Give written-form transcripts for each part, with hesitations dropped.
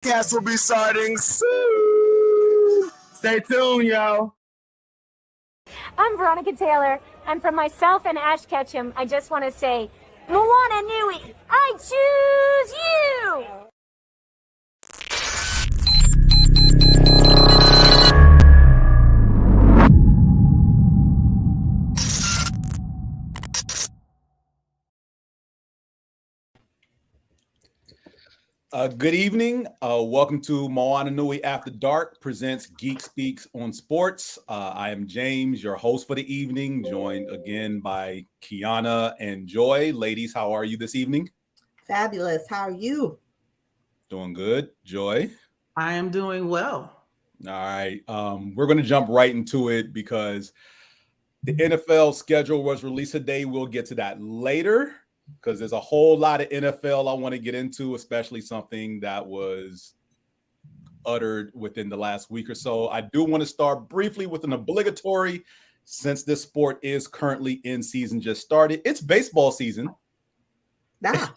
Podcast will be starting soon. Stay tuned, yo. I'm Veronica Taylor, and from myself and Ash Ketchum, I just want to say, Moana Nui, I choose you! Good evening. Welcome to Moana Nui After Dark presents Geek Speaks on Sports. I am James, your host for the evening, joined again by Qiana and Joy. Ladies, how are you this evening? Fabulous. How are you? Doing good. Joy? I am doing well. All right. We're going to jump right into it because the NFL schedule was released today. We'll get to that later, because there's a whole lot of NFL I want to get into, especially something that was uttered within the last week or so. I do want to start briefly with an obligatory, since this sport is currently in season, just started. It's baseball season. Nah.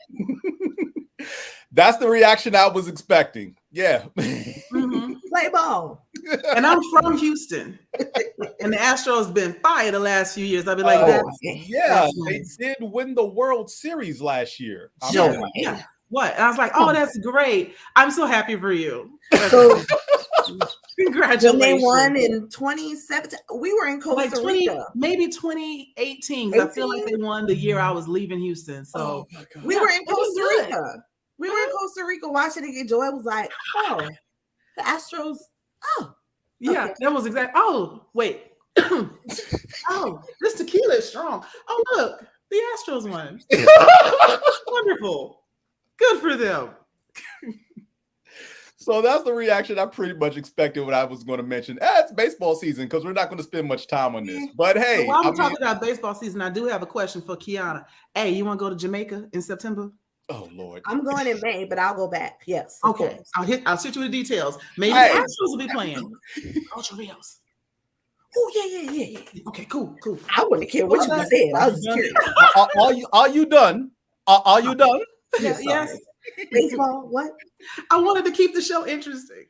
That's the reaction I was expecting. Yeah. Mm-hmm. Play ball. And I'm from Houston. And the Astros been fire the last few years. I'll be like, they did win the World Series last year. Yeah. What? And I was like, oh, that's great. I'm so happy for you. So congratulations. When they won in 2017, we were in Costa Rica. Maybe 2018. I feel like they won the year I was leaving Houston. So we were in Costa Rica. We were in Costa Rica watching it, and Joy was like, oh, the Astros. Oh. Yeah, okay. that was exactly. Oh, wait. Oh, this tequila is strong. Oh, look, the Astros won. Wonderful. Good for them. So that's the reaction I pretty much expected when I was going to mention, it's baseball season, because we're not going to spend much time on this. But hey. So while we're talking about baseball season, I do have a question for Qiana. Hey, you want to go to Jamaica in September? Oh, Lord. I'm going in May, but I'll go back. Yes. Okay. I'll shoot you the details. Maybe the Astros will be playing. Ultra Rios. Oh, yeah. Okay, cool. I wouldn't care what you said. I was just curious. Are you done? Are you done? Yes. Baseball, what? I wanted to keep the show interesting.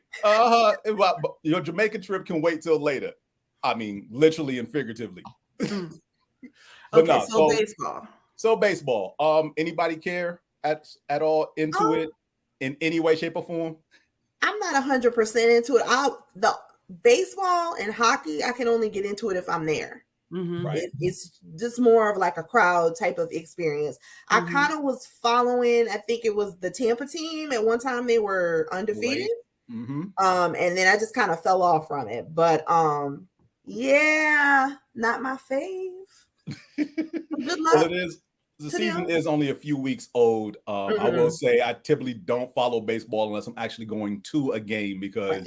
Your Jamaica trip can wait till later. I mean, literally and figuratively. Okay, so baseball. So baseball. Anybody care at all into it in any way, shape, or form? I'm not 100% into it. The baseball and hockey, I can only get into it if I'm there. Mm-hmm. Right. It's just more of like a crowd type of experience. Mm-hmm. I kind of was following, I think it was the Tampa team. At one time they were undefeated. Right. Mm-hmm. And then I just kind of fell off from it. But yeah, not my fave. Good luck. Well, it is. The season is only a few weeks old. I will say I typically don't follow baseball unless I'm actually going to a game, because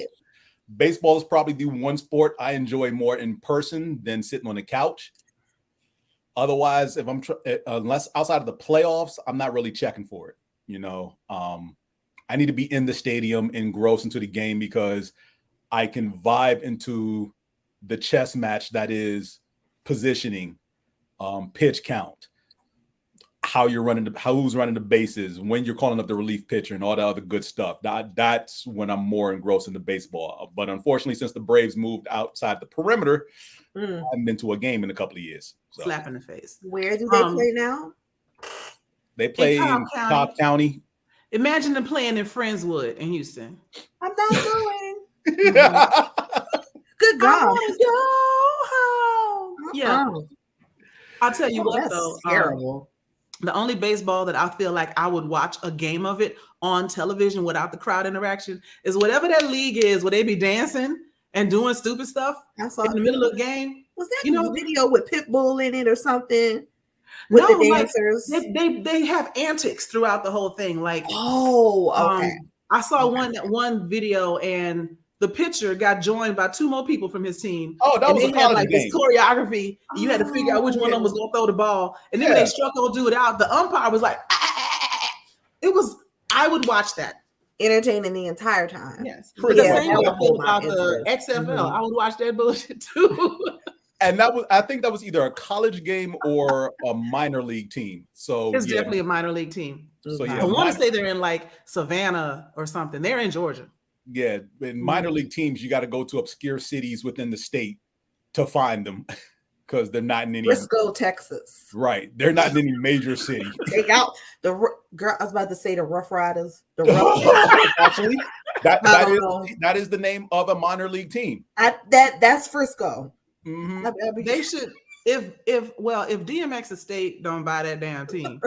baseball is probably the one sport I enjoy more in person than sitting on the couch. Otherwise, if I'm unless outside of the playoffs, I'm not really checking for it. I need to be in the stadium, engrossed into the game, because I can vibe into the chess match that is positioning, pitch count, who's running the bases, when you're calling up the relief pitcher, and all the other good stuff. That's when I'm more engrossed into baseball. But unfortunately, since the Braves moved outside the perimeter, I haven't been to a game in a couple of years. So. Slap in the face. Where do they play now? They play in Cobb County. Imagine them playing in Friendswood in Houston. I'm not going. Good God. I want to go home. Yeah. I'll tell you what, though. Terrible. The only baseball that I feel like I would watch a game of it on television without the crowd interaction is whatever that league is, where they be dancing and doing stupid stuff in the middle of the game. Was that the video with Pitbull in it or something? With the dancers? Like, they have antics throughout the whole thing. Like, okay. I saw one video, and the pitcher got joined by two more people from his team. Oh, that was a college like game. This choreography. You had to figure out which one of them was going to throw the ball. And then when they struck old dude out, the umpire was like, It was, I would watch that. Entertaining the entire time. Yes. The same way I feel about the XFL. I would watch that bullshit too. And I think that was either a college game or a minor league team. So it's definitely a minor league team. So yeah, I want to say they're in like Savannah or something. They're in Georgia. Yeah, in minor league teams, you got to go to obscure cities within the state to find them because they're not in any. Frisco, Texas. Right, they're not in any major city. Take out the girl. I was about to say the Rough Riders. The Rough Actually, that is the name of a minor league team. That's Frisco. Mm-hmm. They should if DMX Estate don't buy that damn team,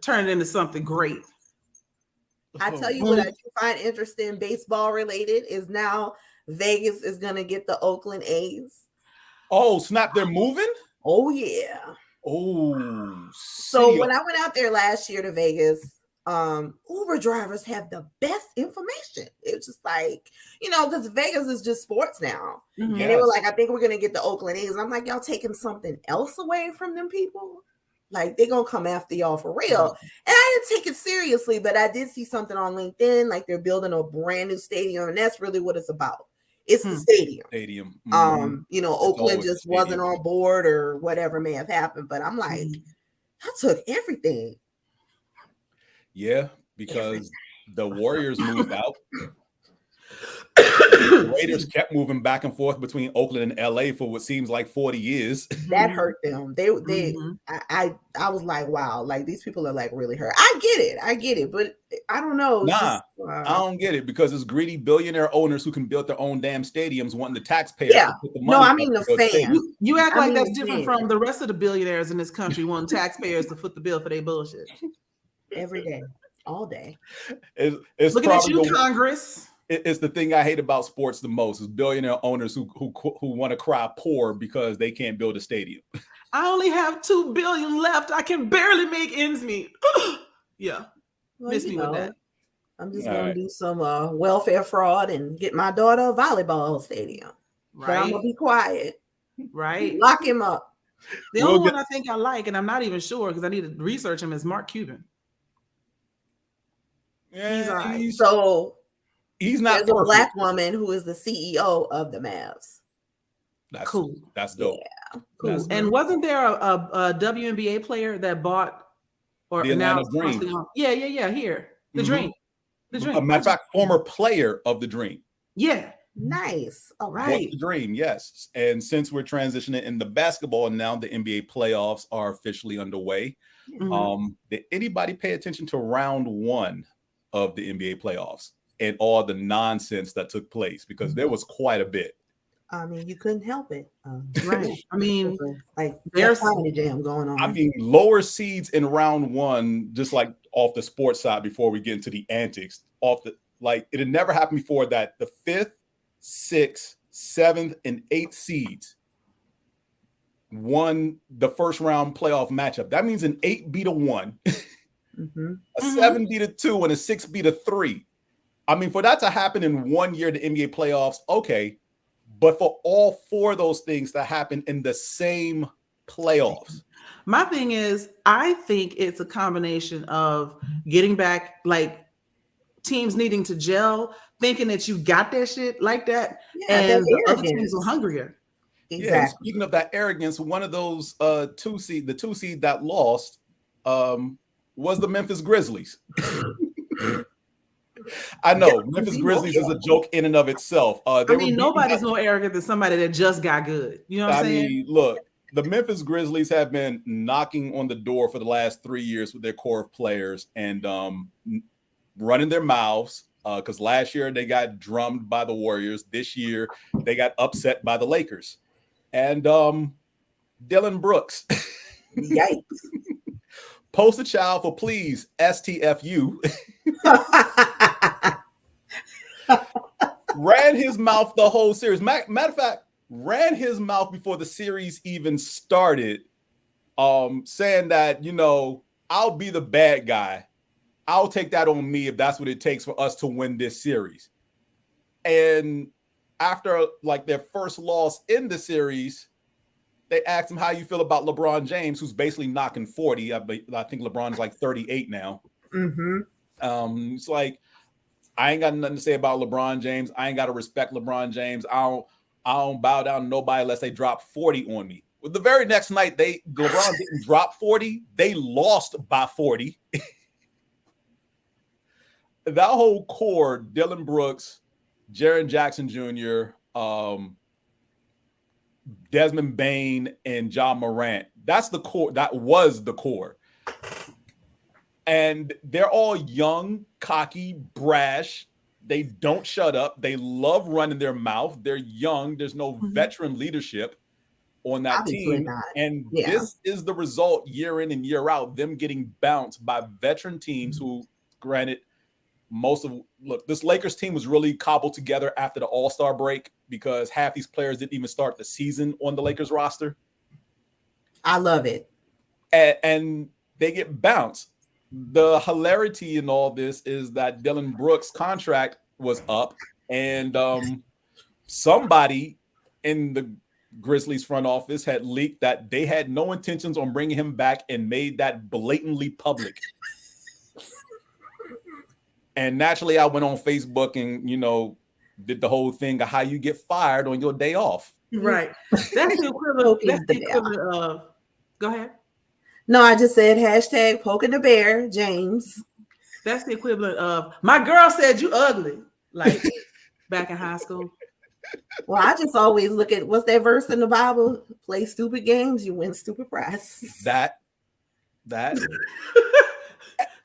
turn it into something great. I tell you what I do find interesting, baseball related, is now Vegas is gonna get the Oakland A's. Oh snap! They're moving. Oh yeah. Oh. So when I went out there last year to Vegas, Uber drivers have the best information. It's just like, because Vegas is just sports now. Mm-hmm. And they were like, I think we're going to get the Oakland A's. And I'm like, y'all taking something else away from them people? Like, they're going to come after y'all for real. And I didn't take it seriously, but I did see something on LinkedIn, like they're building a brand new stadium. And that's really what it's about. It's the stadium. Mm-hmm. Oakland just wasn't on board or whatever may have happened. But I'm like, I took everything. Yeah, because the Warriors moved out. The Raiders kept moving back and forth between Oakland and LA for what seems like 40 years. That hurt them. I was like, wow, like these people are like really hurt. I get it, but I don't know. I don't get it because it's greedy billionaire owners who can build their own damn stadiums wanting the taxpayers to put the money. No, I mean the fans. You act like that's different from the rest of the billionaires in this country wanting taxpayers to foot the bill for their bullshit. Every day, all day. It's looking at you, Congress. It's the thing I hate about sports the most is billionaire owners who want to cry poor because they can't build a stadium. I only have $2 billion left. I can barely make ends meet. Yeah, miss me with that. I'm just gonna do some welfare fraud and get my daughter a volleyball stadium. Right. But I'm gonna be quiet. Right. Lock him up. The only one I think I like, and I'm not even sure because I need to research him, is Mark Cuban. Yeah, he's not. There's a black woman who is the CEO of the Mavs. That's cool. That's dope. Yeah, cool. That's and dope. Wasn't there a WNBA player that bought or the Atlanta Dream? Yeah. Here, the Dream. The Dream. A matter of fact, former player of the Dream. Yeah. Nice. All right. The Dream, yes. And since we're transitioning into basketball now, the NBA playoffs are officially underway. Mm-hmm. Did anybody pay attention to round one of the NBA playoffs and all the nonsense that took place? Because there was quite a bit. I mean, you couldn't help it. Right. I mean, like there's a jam going on. I mean, lower seeds in round one, just like off the sports side before we get into the antics, it had never happened before that the 5th, 6th, 7th, and 8th seeds won the first round playoff matchup. That means an 8 beat a 1, a 7 beat a 2, and a 6 beat a 3. I mean, for that to happen in 1 year, the NBA playoffs, okay. But for all 4 of those things to happen in the same playoffs. My thing is, I think it's a combination of getting back, like teams needing to gel, thinking that you got that shit like that, and the other teams are hungrier. Exactly. Yeah, speaking of that arrogance, one of those the 2 seed that lost was the Memphis Grizzlies. I know Memphis Grizzlies is a joke in and of itself. Nobody's more arrogant than somebody that just got good. You know what I'm saying? I mean, look, the Memphis Grizzlies have been knocking on the door for the last 3 years with their core of players and running their mouths because last year they got drummed by the Warriors. This year they got upset by the Lakers. And Dylan Brooks. Yikes. Poster child for please, STFU. Ran his mouth the whole series. Matter of fact, ran his mouth before the series even started, saying that, I'll be the bad guy. I'll take that on me if that's what it takes for us to win this series. And after their first loss in the series, they asked him how you feel about LeBron James, who's basically knocking 40. I think LeBron's like 38 now. It's like, I ain't got nothing to say about LeBron James. I ain't got to respect LeBron James. I I don't bow down to nobody unless they drop 40 on me. Well, the very next night, LeBron didn't drop 40. They lost by 40. That whole core, Dylan Brooks, Jaren Jackson Jr., Desmond Bain, and John Morant. That's the core. That was the core. And they're all young, cocky, brash. They don't shut up. They love running their mouth. They're young. There's no veteran leadership on that team. And this is the result year in and year out, them getting bounced by veteran teams who, granted, this Lakers team was really cobbled together after the All-Star break because half these players didn't even start the season on the Lakers roster. I love it. And they get bounced. The hilarity in all this is that Dylan Brooks' contract was up, and somebody in the Grizzlies front office had leaked that they had no intentions on bringing him back and made that blatantly public. And naturally, I went on Facebook and, did the whole thing of how you get fired on your day off. Right. That's the equivalent of, go ahead. No, I just said hashtag poking the bear, James. That's the equivalent of my girl said you ugly, like back in high school. Well, I just always look at what's that verse in the Bible? Play stupid games, you win stupid prizes. That.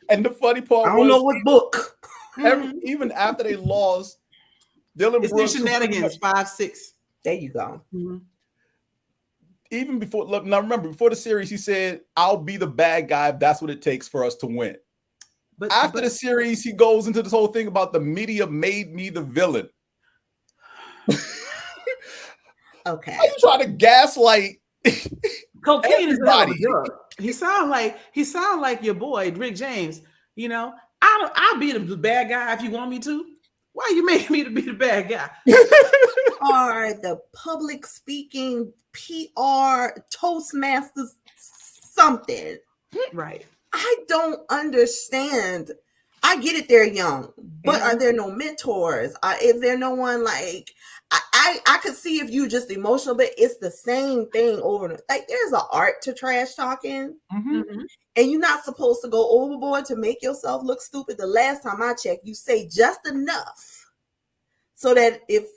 And the funny part, I don't know what book. Even after they lost, Dylan Brooks shenanigans 5-6. There you go. Mm-hmm. Even before, now remember, before the series, he said, "I'll be the bad guy if that's what it takes for us to win." But after the series, he goes into this whole thing about the media made me the villain. Okay, are you trying to gaslight? Cocaine is not a drug. He sound like your boy Rick James. I'll be the bad guy if you want me to. Why you make me to be the bad guy? Or the public speaking PR Toastmasters something. Right. I don't understand. I get it, they're young, but are there no mentors? Is there no one like I could see if you just emotional, but it's the same thing over and like there's an art to trash talking. Mm-hmm. And you're not supposed to go overboard to make yourself look stupid. The last time I checked, you say just enough so that if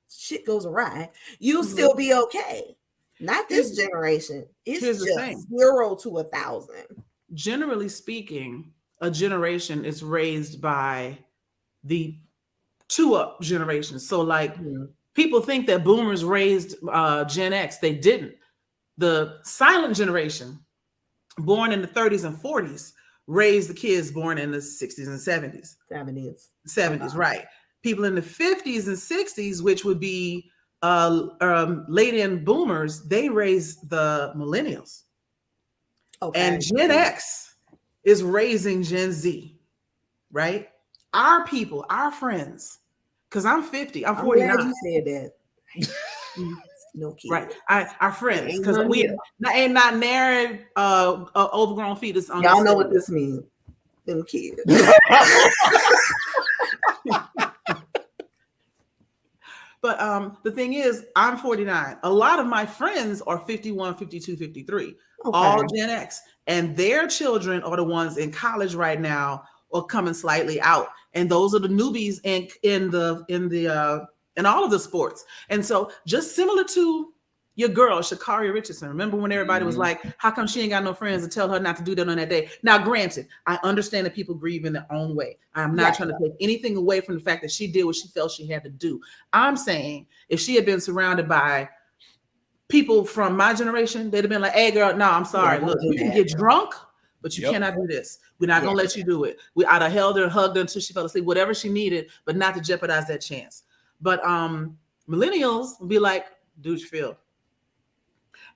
shit goes awry, you'll still be okay. Not this generation. It's just 0 to 1,000. Generally speaking, a generation is raised by the 2-up generation. So like people think that boomers raised Gen X. They didn't. The silent generation, born in the 30s and 40s, raised the kids born in the 60s and 70s. 70s, right. People in the 50s and 60s, which would be late-in boomers, they raised the millennials. Okay. And Gen X is raising Gen Z, right? Our people, our friends, because I'm 50, I'm 49. I'm glad you said that. No kids. Right. Our friends, because we ain't not married overgrown fetus on y'all know what this means. Them kids. But the thing is, I'm 49. A lot of my friends are 51, 52, 53, all Gen X. And their children are the ones in college right now or coming slightly out. And those are the newbies in all of the sports. And so just similar to your girl, Sha'Carri Richardson. Remember when everybody was like, how come she ain't got no friends to tell her not to do that on that day? Now, granted, I understand that people grieve in their own way. I'm not trying to take anything away from the fact that she did what she felt she had to do. I'm saying if she had been surrounded by people from my generation, they'd have been like, hey, girl, no, I'm sorry. Look, you can get drunk, but you cannot do this. We're not going to let you do it. I'd have held her and hugged her until she fell asleep, whatever she needed, but not to jeopardize that chance. But millennials will be like, do what you feel.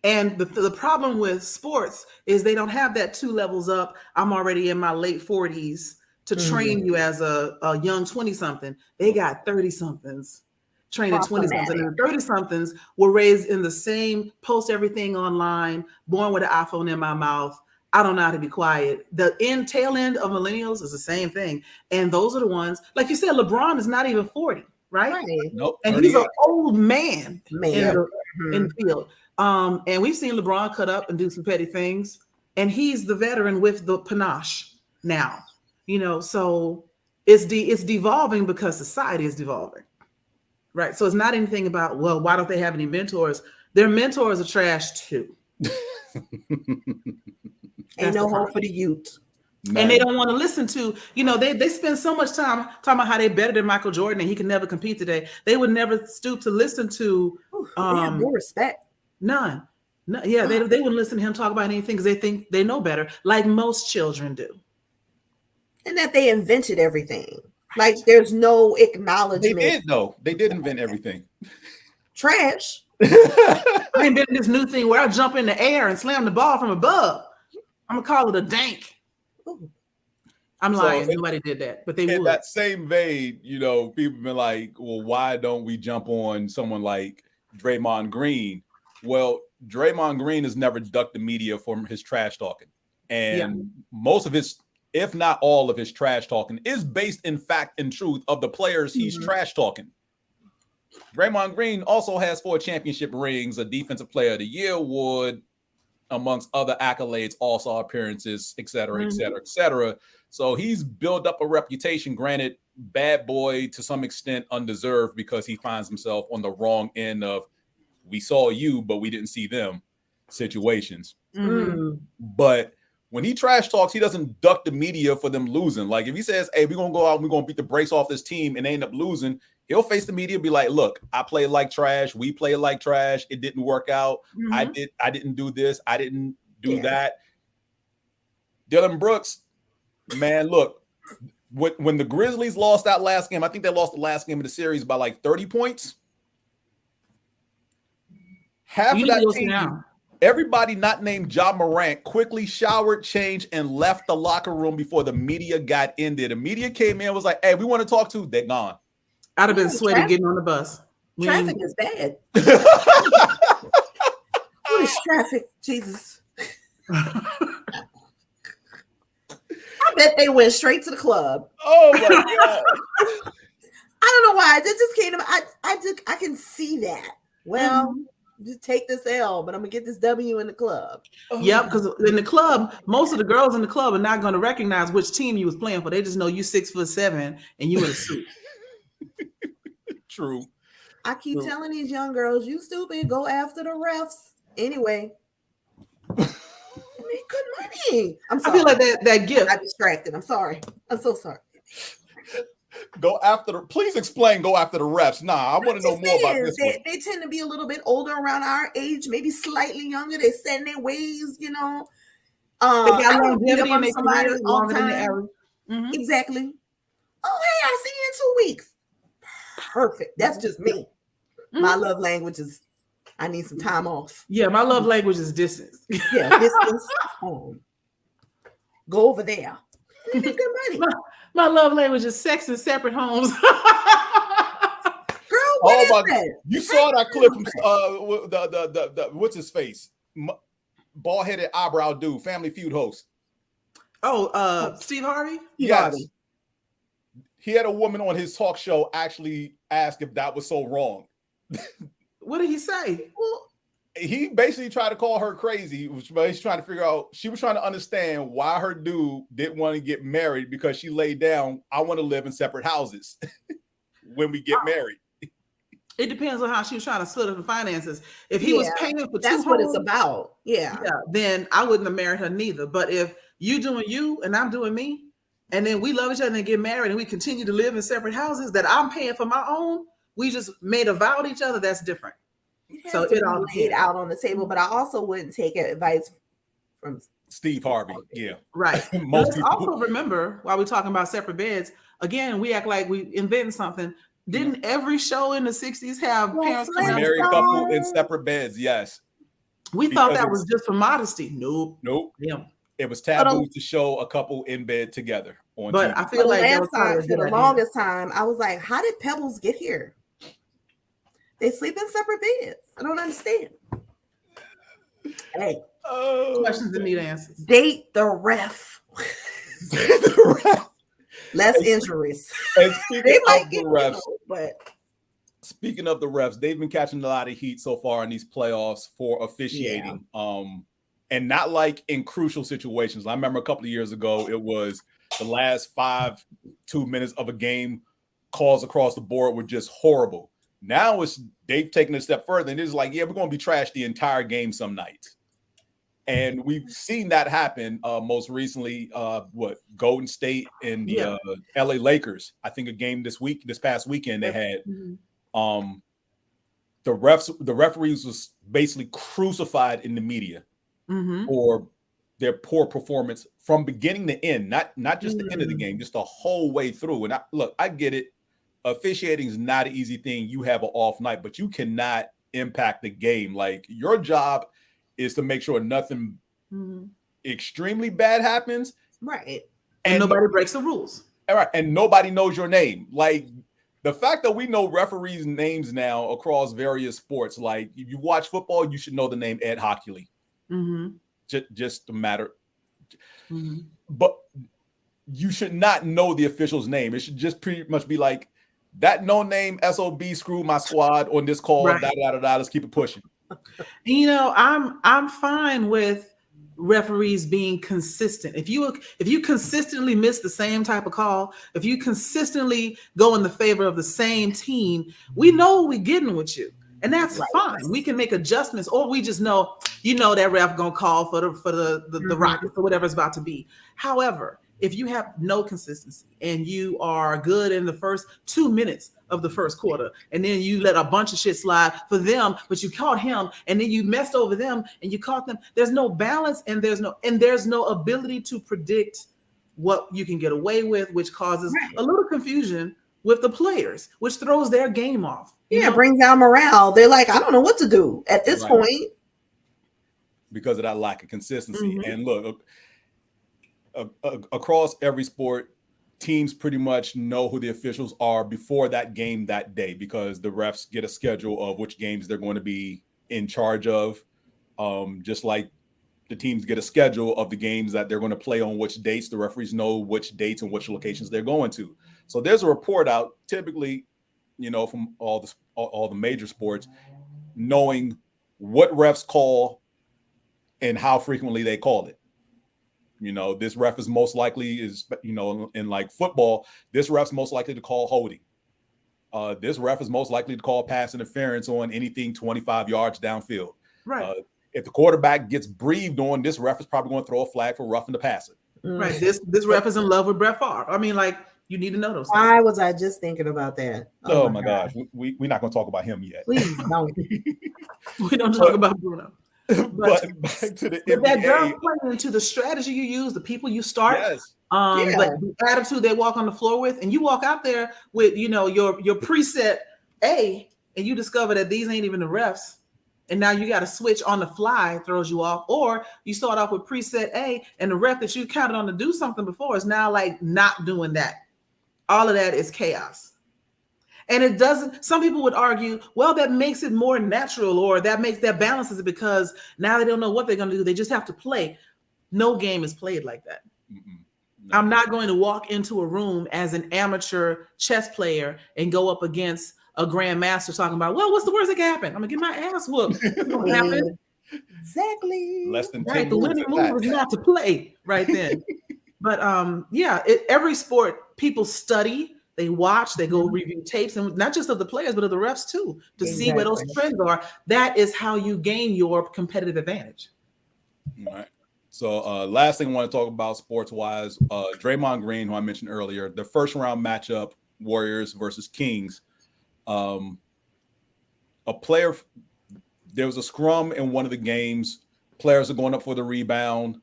And the problem with sports is they don't have that 2 levels up. I'm already in my late 40s to train you as a young 20-something. They got 30-somethings training 20-somethings. And the 30-somethings were raised in the same post everything online, born with an iPhone in my mouth. I don't know how to be quiet. The tail end of millennials is the same thing. And those are the ones, like you said, LeBron is not even 40. right? Nope. And he's an old man in the field. And we've seen LeBron cut up and do some petty things, and he's the veteran with the panache now. So it's devolving because society is devolving, right? So it's not anything about, well, why don't they have any mentors? Their mentors are trash too. Ain't no hope for the youth. And they don't want to listen to, they spend so much time talking about how they're better than Michael Jordan and he can never compete today. They would never stoop to listen to they have no respect. None. No, yeah, they wouldn't listen to him talk about anything because they think they know better, like most children do. And that they invented everything. Like there's no acknowledgement. They did though. They did invent everything. Trash. I invented this new thing where I jump in the air and slam the ball from above. I'm gonna call it a dank. Ooh. I'm lying. Nobody did that, but they would. In that same vein, people been like, well, why don't we jump on someone like Draymond Green? Well, Draymond Green has never ducked the media from his trash talking. And most of his, if not all of his trash talking is based in fact and truth of the players he's trash talking. Draymond Green also has 4 championship rings, a Defensive Player of the Year award, amongst other accolades, all-star appearances, et cetera, et cetera, et cetera. So he's built up a reputation, granted, bad boy to some extent, undeserved, because he finds himself on the wrong end of we saw you, but we didn't see them situations. But when he trash talks, he doesn't duck the media for them losing. Like if he says, hey, we're going to go out and we're going to beat the brakes off this team and they end up losing, he'll face the media and be like, look, I played like trash. We played like trash. It didn't work out. I didn't do this. I didn't do that. Dylan Brooks, man, look, when the Grizzlies lost that last game, I think they lost the last game of the series by like 30 points. Half of that team, everybody not named Ja Morant quickly showered, changed, and left the locker room before the media got in there. The media came in and was like, hey, we want to talk to. They're gone. I'd have been sweaty getting on the bus. Traffic is bad. What is traffic? Jesus. I bet they went straight to the club. Oh my God. I don't know why. That just came to me. I can see that. Well, just take this L, but I'm gonna get this W in the club. Yep, because in the club, most of the girls in the club are not going to recognize which team you was playing for. They just know you 6'7" and you in a suit. True. I keep telling these young girls, you stupid, go after the refs. Anyway. I made good money. I'm sorry. I feel like that gift. I distracted. I'm sorry. I'm so sorry. Please explain go after the refs. Nah, I want to know more about this. They tend to be a little bit older around our age, maybe slightly younger. They set in their ways, They got longevity and they somebody all the time. Mm-hmm. Exactly. Oh, hey, I'll see you in 2 weeks. Perfect. That's just me. My love language is I need some time off. Yeah, my love language is distance. Yeah, distance home. Go over there. You make good money. My love language is sex in separate homes. Girl, what is that? You saw that clip from the what's his face? Bald-headed eyebrow dude, Family Feud host. Oh, Steve Harvey? Yes. Harvey. He had a woman on his talk show actually ask if that was so wrong. What did he say? Well, he basically tried to call her crazy. But he's trying to figure out, she was trying to understand why her dude didn't want to get married because she laid down, I want to live in separate houses when we get married. It depends on how she was trying to split up the finances. If he was paying for that's what it's about. Yeah. Then I wouldn't have married her neither. But if you doing you and I'm doing me, and then we love each other and get married and we continue to live in separate houses that I'm paying for my own, we just made a vow to each other, that's different. So it all laid out on the table, but I also wouldn't take advice from Steve Harvey. Yeah. Right. Let's also remember, while we're talking about separate beds, again, we act like we invented something. Didn't every show in the 60s have parents a married couple in separate beds? Yes. We thought that was just for modesty. Nope. Yeah. It was taboo to show a couple in bed together on but TV. I feel like for the longest time, I was like, how did Pebbles get here? They sleep in separate beds. I don't understand. Hey. Questions that need answers. Date the ref. Less injuries. And speaking of the refs, but Speaking of the refs, they've been catching a lot of heat so far in these playoffs for officiating. And not like in crucial situations. I remember a couple of years ago, it was the last 2 minutes of a game, calls across the board were just horrible. Now they've taken it a step further, and it's like, yeah, we're going to be trashed the entire game some nights. And we've seen that happen most recently, Golden State and the LA Lakers. I think a game this past weekend, they had the referees was basically crucified in the media for their poor performance from beginning to end, not just the end of the game, just the whole way through. And I get it. Officiating is not an easy thing. You have an off night, but you cannot impact the game. Like, your job is to make sure nothing extremely bad happens. Right. And nobody breaks the rules. All right. And nobody knows your name. Like, the fact that we know referees' names now across various sports, like if you watch football, you should know the name Ed Hockley. Just a matter. But you should not know the official's name. It should just pretty much be like, that no name SOB screwed my squad on this call. Right. Let's keep it pushing. You know, I'm fine with referees being consistent. If you consistently miss the same type of call, if you consistently go in the favor of the same team, we know what we're getting with you. And that's fine. We can make adjustments, or we just know, that ref gonna call for the Rockets or whatever it's about to be. However, if you have no consistency and you are good in the first 2 minutes of the first quarter, and then you let a bunch of shit slide for them, but you caught him, and then you messed over them and you caught them, there's no balance, and there's no ability to predict what you can get away with, which causes a little confusion with the players, which throws their game off. It brings down morale. They're like, I don't know what to do at this point. Because of that lack of consistency. And look, across every sport, teams pretty much know who the officials are before that game that day, because the refs get a schedule of which games they're going to be in charge of. Just like the teams get a schedule of the games that they're going to play on which dates. The referees know which dates and which locations they're going to. So there's a report out, typically, from all the major sports, knowing what refs call and how frequently they call it. This ref is most likely in like football, this ref's most likely to call holding. This ref is most likely to call pass interference on anything 25 yards downfield. Right. If the quarterback gets breathed on, this ref is probably going to throw a flag for roughing the passer. Right. This ref is in love with Brett Favre. I mean, like, you need to know those things. Why was I just thinking about that? Oh my gosh. We're not going to talk about him yet. Please don't. We don't talk about Bruno. But back to the NBA. That does play into the strategy you use, the people you start, but the attitude they walk on the floor with, and you walk out there with your preset A, and you discover that these ain't even the refs, and now you got to switch on the fly, throws you off. Or you start off with preset A, and the ref that you counted on to do something before is now like not doing that. All of that is chaos. And it doesn't, some people would argue, well, that makes it more natural, or that balances it, because now they don't know what they're going to do. They just have to play. No game is played like that. No. I'm not going to walk into a room as an amateur chess player and go up against a grandmaster talking about, well, what's the worst that can happen? I'm going to get my ass whooped. That's what happened. Exactly. Less than 10 right. The winning move is not to play right then. But every sport, people study. They watch, they go review tapes, and not just of the players, but of the refs too, to see where those trends are. That is how you gain your competitive advantage. All right. So last thing I want to talk about sports-wise, Draymond Green, who I mentioned earlier, the first round matchup, Warriors versus Kings. There was a scrum in one of the games. Players are going up for the rebound.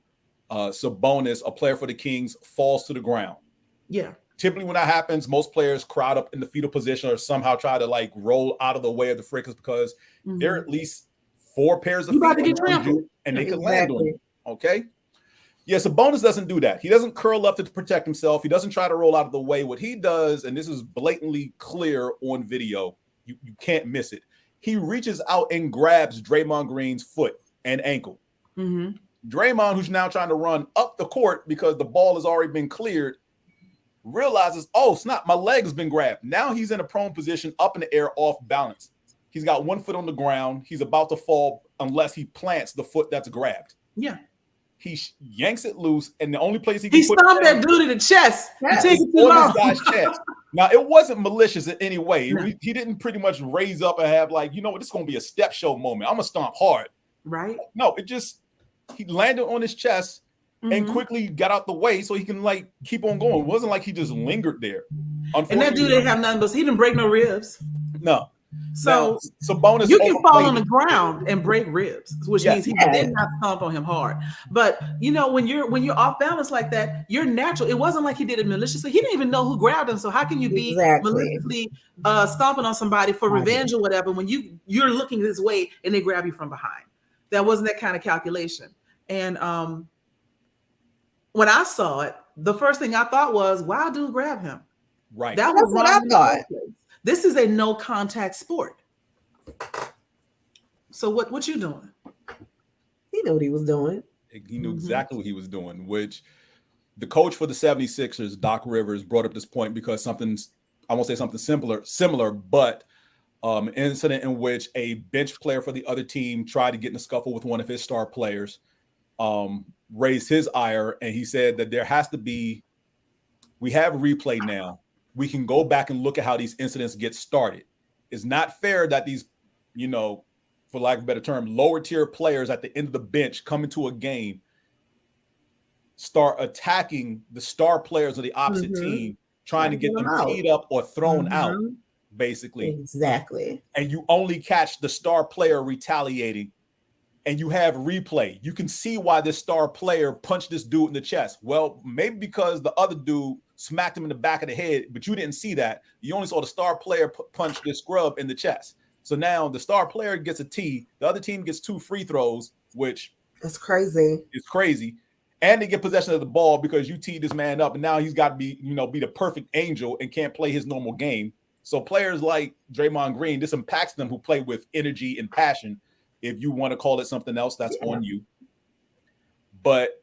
Sabonis, a player for the Kings, falls to the ground. Yeah. Typically, when that happens, most players crowd up in the fetal position or somehow try to like roll out of the way of the frickers, because there are at least 4 pairs of feet around you, and they can land on you. Okay. Yeah, Sabonis doesn't do that. He doesn't curl up to protect himself. He doesn't try to roll out of the way. What he does, and this is blatantly clear on video, you can't miss it. He reaches out and grabs Draymond Green's foot and ankle. Draymond, who's now trying to run up the court because the ball has already been cleared, realizes, oh snap, my leg has been grabbed. Now he's in a prone position, up in the air, off balance. He's got one foot on the ground. He's about to fall unless he plants the foot that's grabbed. Yeah. He yanks it loose, and the only place he can put stomped that dude in the chest. Yes. He on this guy's chest. Now, it wasn't malicious in any way. No. He didn't pretty much raise up and have like, you know what, this is going to be a step show moment. I'm going to stomp hard. Right. No, he landed on his chest and quickly got out the way so he can like keep on going. It wasn't like he just lingered there. And that dude didn't have nothing but he didn't break no ribs. No. So bonus, you can fall on the ground and break ribs, which means he did not stomp on him hard. But you know, when you're off balance like that, you're natural. It wasn't like he did it maliciously. He didn't even know who grabbed him. So how can you be maliciously stomping on somebody for revenge or whatever when you're looking this way and they grab you from behind? That wasn't that kind of calculation. And when I saw it, the first thing I thought was, "Why dude grab him?" Right. That's what I thought. This is a no contact sport. So what you doing? He knew what he was doing. He knew exactly what he was doing, which the coach for the 76ers, Doc Rivers, brought up this point because I won't say something similar, but an incident in which a bench player for the other team tried to get in a scuffle with one of his star players, raised his ire, and he said that we have replay now. We can go back and look at how these incidents get started. It's not fair that these, you know, for lack of a better term, lower tier players at the end of the bench come into a game, start attacking the star players of the opposite team, trying to get them teed up or thrown out, basically. Exactly. And you only catch the star player retaliating, and you have replay. You can see why this star player punched this dude in the chest. Well, maybe because the other dude smacked him in the back of the head, but you didn't see that. You only saw the star player punch this scrub in the chest. So now the star player gets a T. The other team gets 2 free throws, which that's crazy. It's crazy. And they get possession of the ball because you teed this man up, and now he's got to be the perfect angel and can't play his normal game. So players like Draymond Green, this impacts them who play with energy and passion. If you want to call it something else, that's on you. But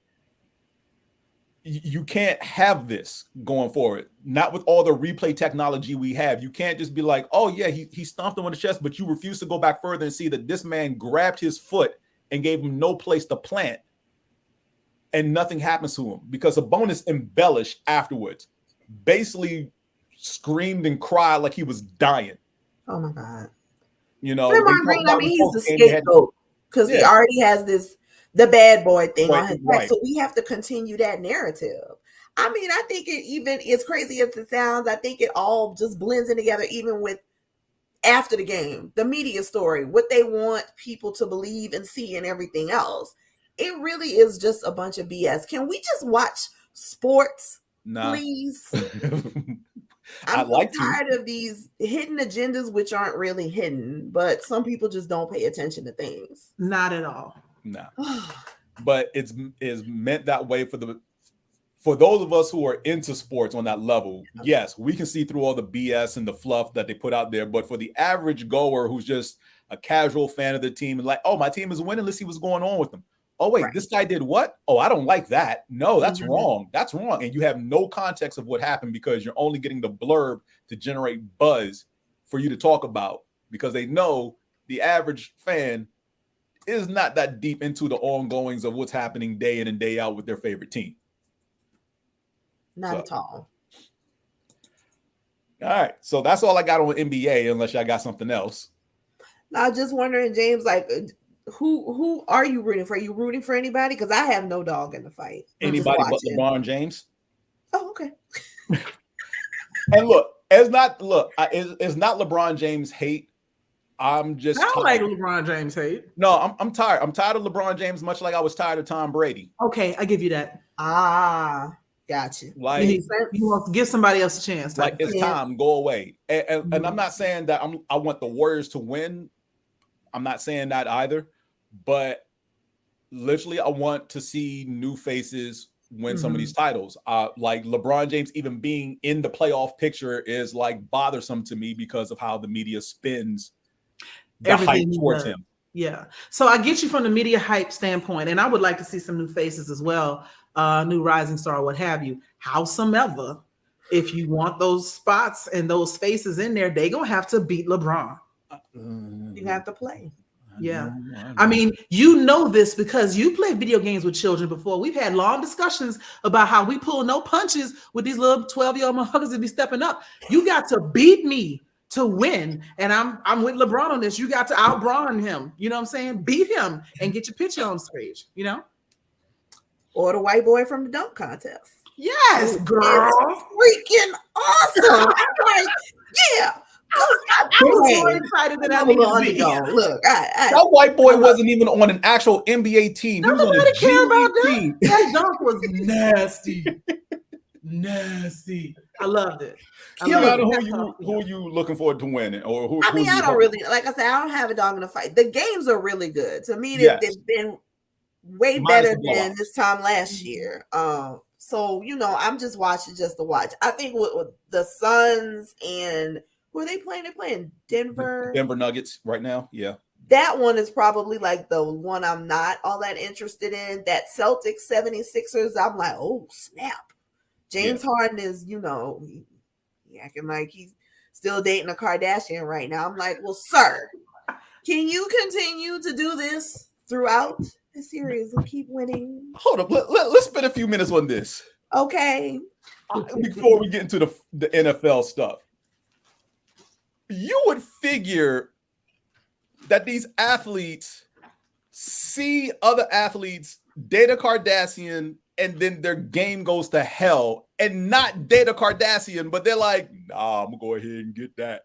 you can't have this going forward. Not with all the replay technology we have. You can't just be like, oh yeah, he stomped him on the chest, but you refuse to go back further and see that this man grabbed his foot and gave him no place to plant, and nothing happens to him because Sabonis embellished afterwards, basically screamed and cried like he was dying. Oh my God. You know, Draymond Green, I mean, he's the scapegoat because he already has the bad boy thing on his back. So we have to continue that narrative. I mean, I think it, even as crazy as it sounds, I think it all just blends in together, even with after the game, the media story, what they want people to believe and see and everything else. It really is just a bunch of BS. Can we just watch sports, please? I'm tired of these hidden agendas, which aren't really hidden, but some people just don't pay attention to things. Not at all. No. But it's meant that way for those of us who are into sports on that level. Yes, we can see through all the BS and the fluff that they put out there. But for the average goer who's just a casual fan of the team and like, oh, my team is winning, let's see what's going on with them. Oh, wait, this guy did what? Oh, I don't like that. No, that's wrong. That's wrong. And you have no context of what happened because you're only getting the blurb to generate buzz for you to talk about because they know the average fan is not that deep into the ongoings of what's happening day in and day out with their favorite team. Not at all. All right. So that's all I got on NBA, unless y'all got something else. I was just wondering, James, like, who are you rooting for? Are you rooting for anybody? Because I have no dog in the fight. Anybody but LeBron James. Oh, okay. And look, it's not LeBron James hate. I'm just I don't like LeBron James hate. No, I'm tired. I'm tired of LeBron James, much like I was tired of Tom Brady. Okay, I give you that. Got you. Like you want to give somebody else a chance. Like it's time, go away. And I'm not saying that I want the Warriors to win. I'm not saying that either. But literally, I want to see new faces win some of these titles. Like LeBron James even being in the playoff picture is like bothersome to me because of how the media spins the hype towards him. Yeah. So I get you from the media hype standpoint, and I would like to see some new faces as well, new rising star, what have you. Howsoever, if you want those spots and those spaces in there, they gonna have to beat LeBron. You have to play. Yeah. I mean, you know this because you played video games with children before. We've had long discussions about how we pull no punches with these little 12-year-old motherfuckers that be stepping up. You got to beat me to win. And I'm with LeBron on this. You got to out-Bron him. You know what I'm saying? Beat him and get your picture on stage, you know? Or the white boy from the dunk contest. Yes, girl. It's freaking awesome. I'm like, yeah. I was so excited that I needed to be. Look, that white boy wasn't even on an actual NBA team. He was on a care about G League team. That dunk was nasty. Nasty. I loved it. Who are you looking forward to winning? Or who? I mean, I don't really, like I said, I don't have a dog in the fight. The games are really good. To me, they've been way better than this time last year. So, you know, I'm just watching just to watch. I think with the Suns and who are they playing? They're playing Denver Nuggets right now. Yeah. That one is probably like the one I'm not all that interested in. That Celtics 76ers, I'm like, oh, snap. James Harden is, you know, he acting like he's still dating a Kardashian right now. I'm like, well, sir, can you continue to do this throughout the series and keep winning? Hold up. Let's spend a few minutes on this. Okay. Before we get into the NFL stuff. You would figure that these athletes see other athletes date a Kardashian and then their game goes to hell and not date a Kardashian, but they're like, nah, I'm gonna go ahead and get that.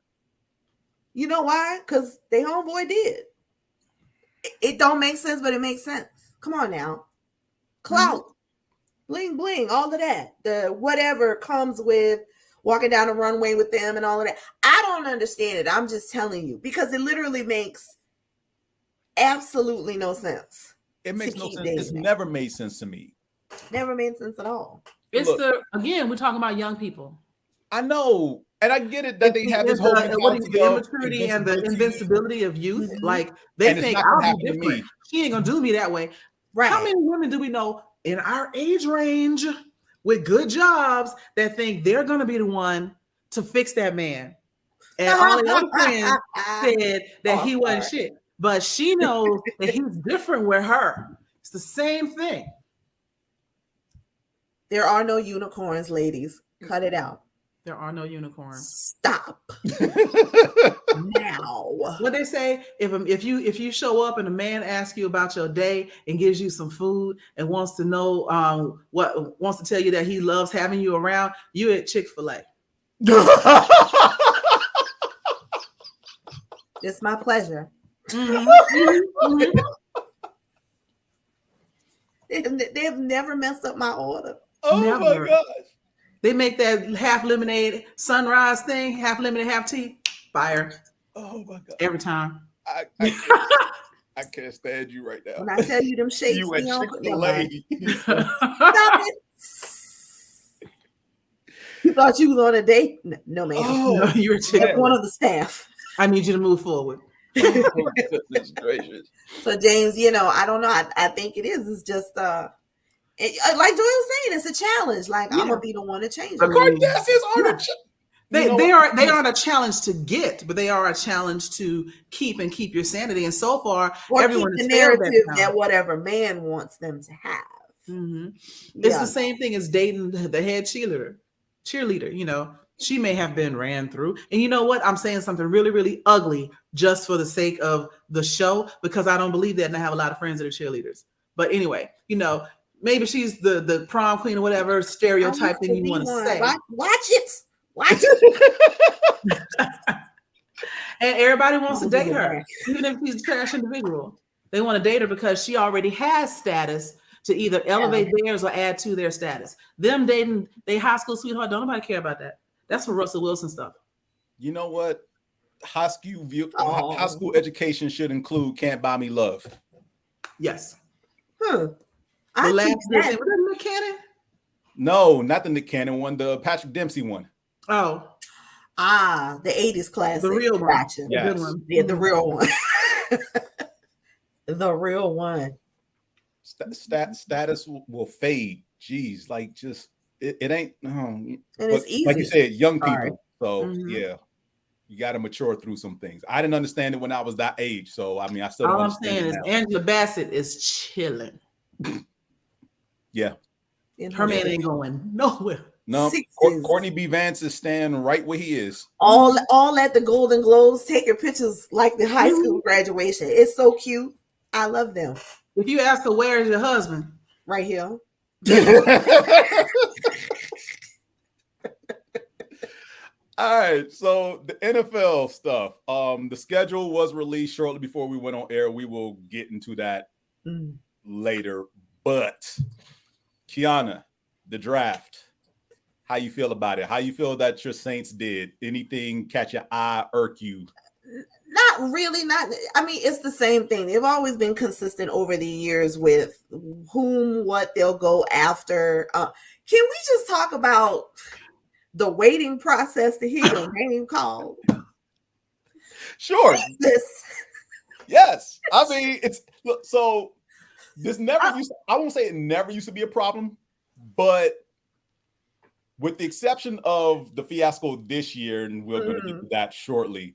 You know why? Because they homeboy did. It don't make sense, but it makes sense. Come on now. Clout, bling, bling, all of that. The whatever comes with walking down the runway with them and all of that. I don't understand it. I'm just telling you because it literally makes absolutely no sense. It makes no sense. It's never made sense to me. Never made sense at all. It's again, we're talking about young people. I know. And I get it that they have this whole the immaturity and the invincibility of youth. Mm-hmm. Like they think I'll be different. She ain't gonna do me that way. Right. How many women do we know in our age range with good jobs that think they're gonna be the one to fix that man? And all the other friends said that he wasn't shit. But she knows that he's different with her. It's the same thing. There are no unicorns, ladies. Cut it out. There are no unicorns. Stop. Now. What they say, if you show up and a man asks you about your day and gives you some food and wants to know wants to tell you that he loves having you around, you at Chick-fil-A. It's my pleasure. Mm-hmm. They've never messed up my order. Oh never. My gosh. They make that half lemonade sunrise thing, half lemonade, half tea. Fire. Oh my God. Every time. I can't stand you right now. When I tell you them shakes, you at Chick-fil-A. Stop it. You thought you was on a date? No, man. Oh, no, you were one of the staff. I need you to move forward. Oh, goodness gracious. So James, I don't know. I think it is. It's just like Joy was saying, it's a challenge. Like I'm gonna be the one to change it. The Kardashians are they aren't a challenge to get, but they are a challenge to keep your sanity. And so far, everyone keep the narrative that whatever man wants them to have. Mm-hmm. It's the same thing as dating the head cheerleader. She may have been ran through. And you know what? I'm saying something really, really ugly just for the sake of the show, because I don't believe that. And I have a lot of friends that are cheerleaders. But anyway, maybe she's the prom queen or whatever stereotype thing you want to say. Watch it. And everybody wants to date her, even if she's a trash individual. They want to date her because she already has status to either elevate theirs or add to their status. Them dating their high school sweetheart, don't nobody care about that. That's for Russell Wilson stuff. You know what? High school education should include "Can't Buy Me Love." Yes. The last was that Nick Cannon? No, not the Nick Cannon one. The Patrick Dempsey one. Oh. The 80s classic. The real one. Gotcha. Yes. The good one. Yeah, the real one. The real one. Status will fade. Jeez, it ain't. And it's easy. Like you said, young people. So yeah, you got to mature through some things. I didn't understand it when I was that age. So I mean, I still don't all I'm understand saying it is now. Angela Bassett is chilling. Yeah. Her man ain't going nowhere. No, Courtney B. Vance is staying right where he is. All at the Golden Globes, taking pictures like the high school graduation. It's so cute. I love them. If you ask her, where is your husband? Right here. All right, so the NFL stuff. The schedule was released shortly before we went on air. We will get into that later. But Qiana, the draft. How you feel about it? How you feel that your Saints did? Anything catch your eye, irk you? Not really. I mean, it's the same thing. They've always been consistent over the years with whom, what they'll go after. Can we just talk about the waiting process to hear your name called? Sure. This. Yes. I mean, so this never used to, I won't say it never used to be a problem, but with the exception of the fiasco this year, and we're going to get to that shortly,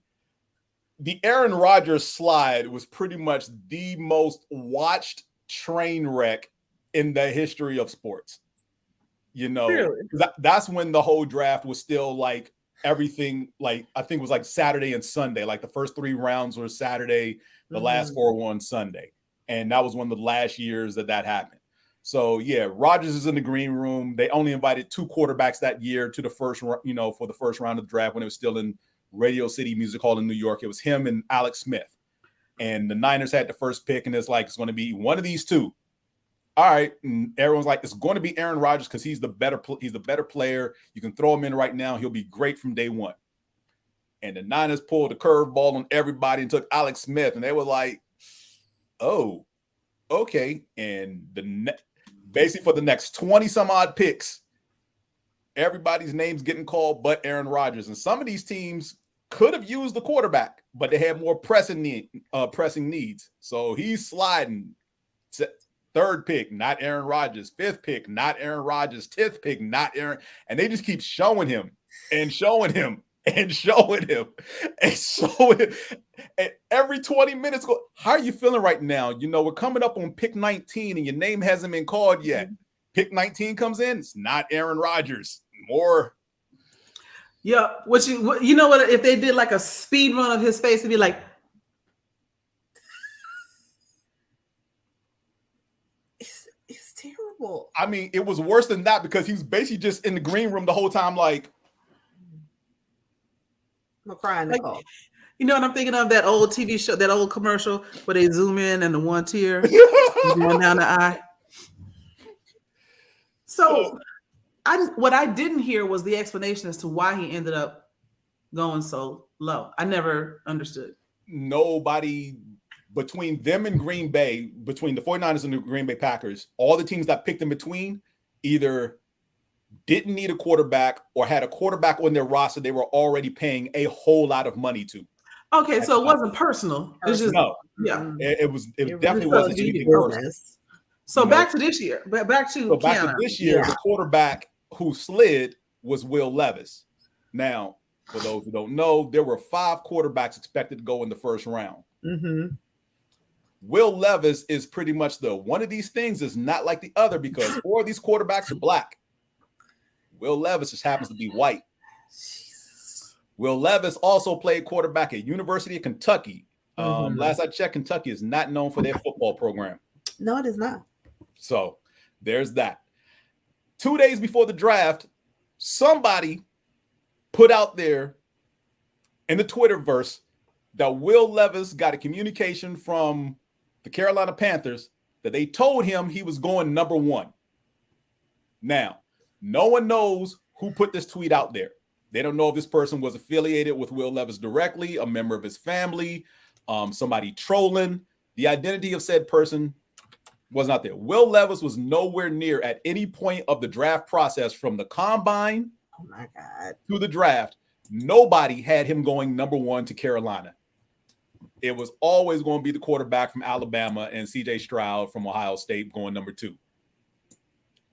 the Aaron Rodgers slide was pretty much the most watched train wreck in the history of sports. You know, really? That's when the whole draft was still like everything, like I think it was like Saturday and Sunday. Like the first 3 rounds were Saturday, the last 4 were on Sunday. And that was one of the last years that happened. So yeah, Rodgers is in the green room. They only invited 2 quarterbacks that year to the first, for the first round of the draft when it was still in Radio City Music Hall in New York. It was him and Alex Smith, and the Niners had the first pick, and it's like it's going to be one of these 2. All right, and everyone's like, it's going to be Aaron Rodgers because he's the better player. You can throw him in right now; he'll be great from day one. And the Niners pulled the curveball on everybody and took Alex Smith, and they were like, "Oh, okay." And basically for the next 20 some odd picks, everybody's name's getting called but Aaron Rodgers. And some of these teams could have used the quarterback, but they had more pressing needs. So he's sliding. 3rd pick, not Aaron Rodgers. 5th pick, not Aaron Rodgers. 10th pick, not Aaron. And they just keep showing him and showing him and showing him and showing him. And every 20 minutes, how are you feeling right now? You know, we're coming up on pick 19 and your name hasn't been called yet. Pick 19 comes in, it's not Aaron Rodgers. More. Yeah, you know what? If they did like a speed run of his face, it'd be like, it's terrible. I mean, it was worse than that because he was basically just in the green room the whole time, like, I'm crying. Like, you know what I'm thinking of? That old TV show, that old commercial where they zoom in and the one tear going down the eye. So what I didn't hear was the explanation as to why he ended up going so low. I never understood. Nobody between them and Green Bay, between the 49ers and the Green Bay Packers, all the teams that picked in between either didn't need a quarterback or had a quarterback on their roster they were already paying a whole lot of money to. Okay, so it wasn't personal. It's just it definitely wasn't anything personal. So back to this year. Back to this year, the quarterback who slid was Will Levis. Now, for those who don't know, there were 5 quarterbacks expected to go in the first round. Will Levis is pretty much one of these things is not like the other because 4 of these quarterbacks are black. Will Levis just happens to be white. Will Levis also played quarterback at University of Kentucky. Last I checked, Kentucky is not known for their football program. No, it is not. So there's that. 2 days before the draft, somebody put out there in the Twitterverse that Will Levis got a communication from the Carolina Panthers that they told him he was going number 1. Now, no one knows who put this tweet out there. They don't know if this person was affiliated with Will Levis directly, a member of his family, somebody trolling. The identity of said person was not there. Will Levis was nowhere near at any point of the draft process from the combine to the draft. Nobody had him going number 1 to Carolina. It was always going to be the quarterback from Alabama and CJ Stroud from Ohio State going number 2.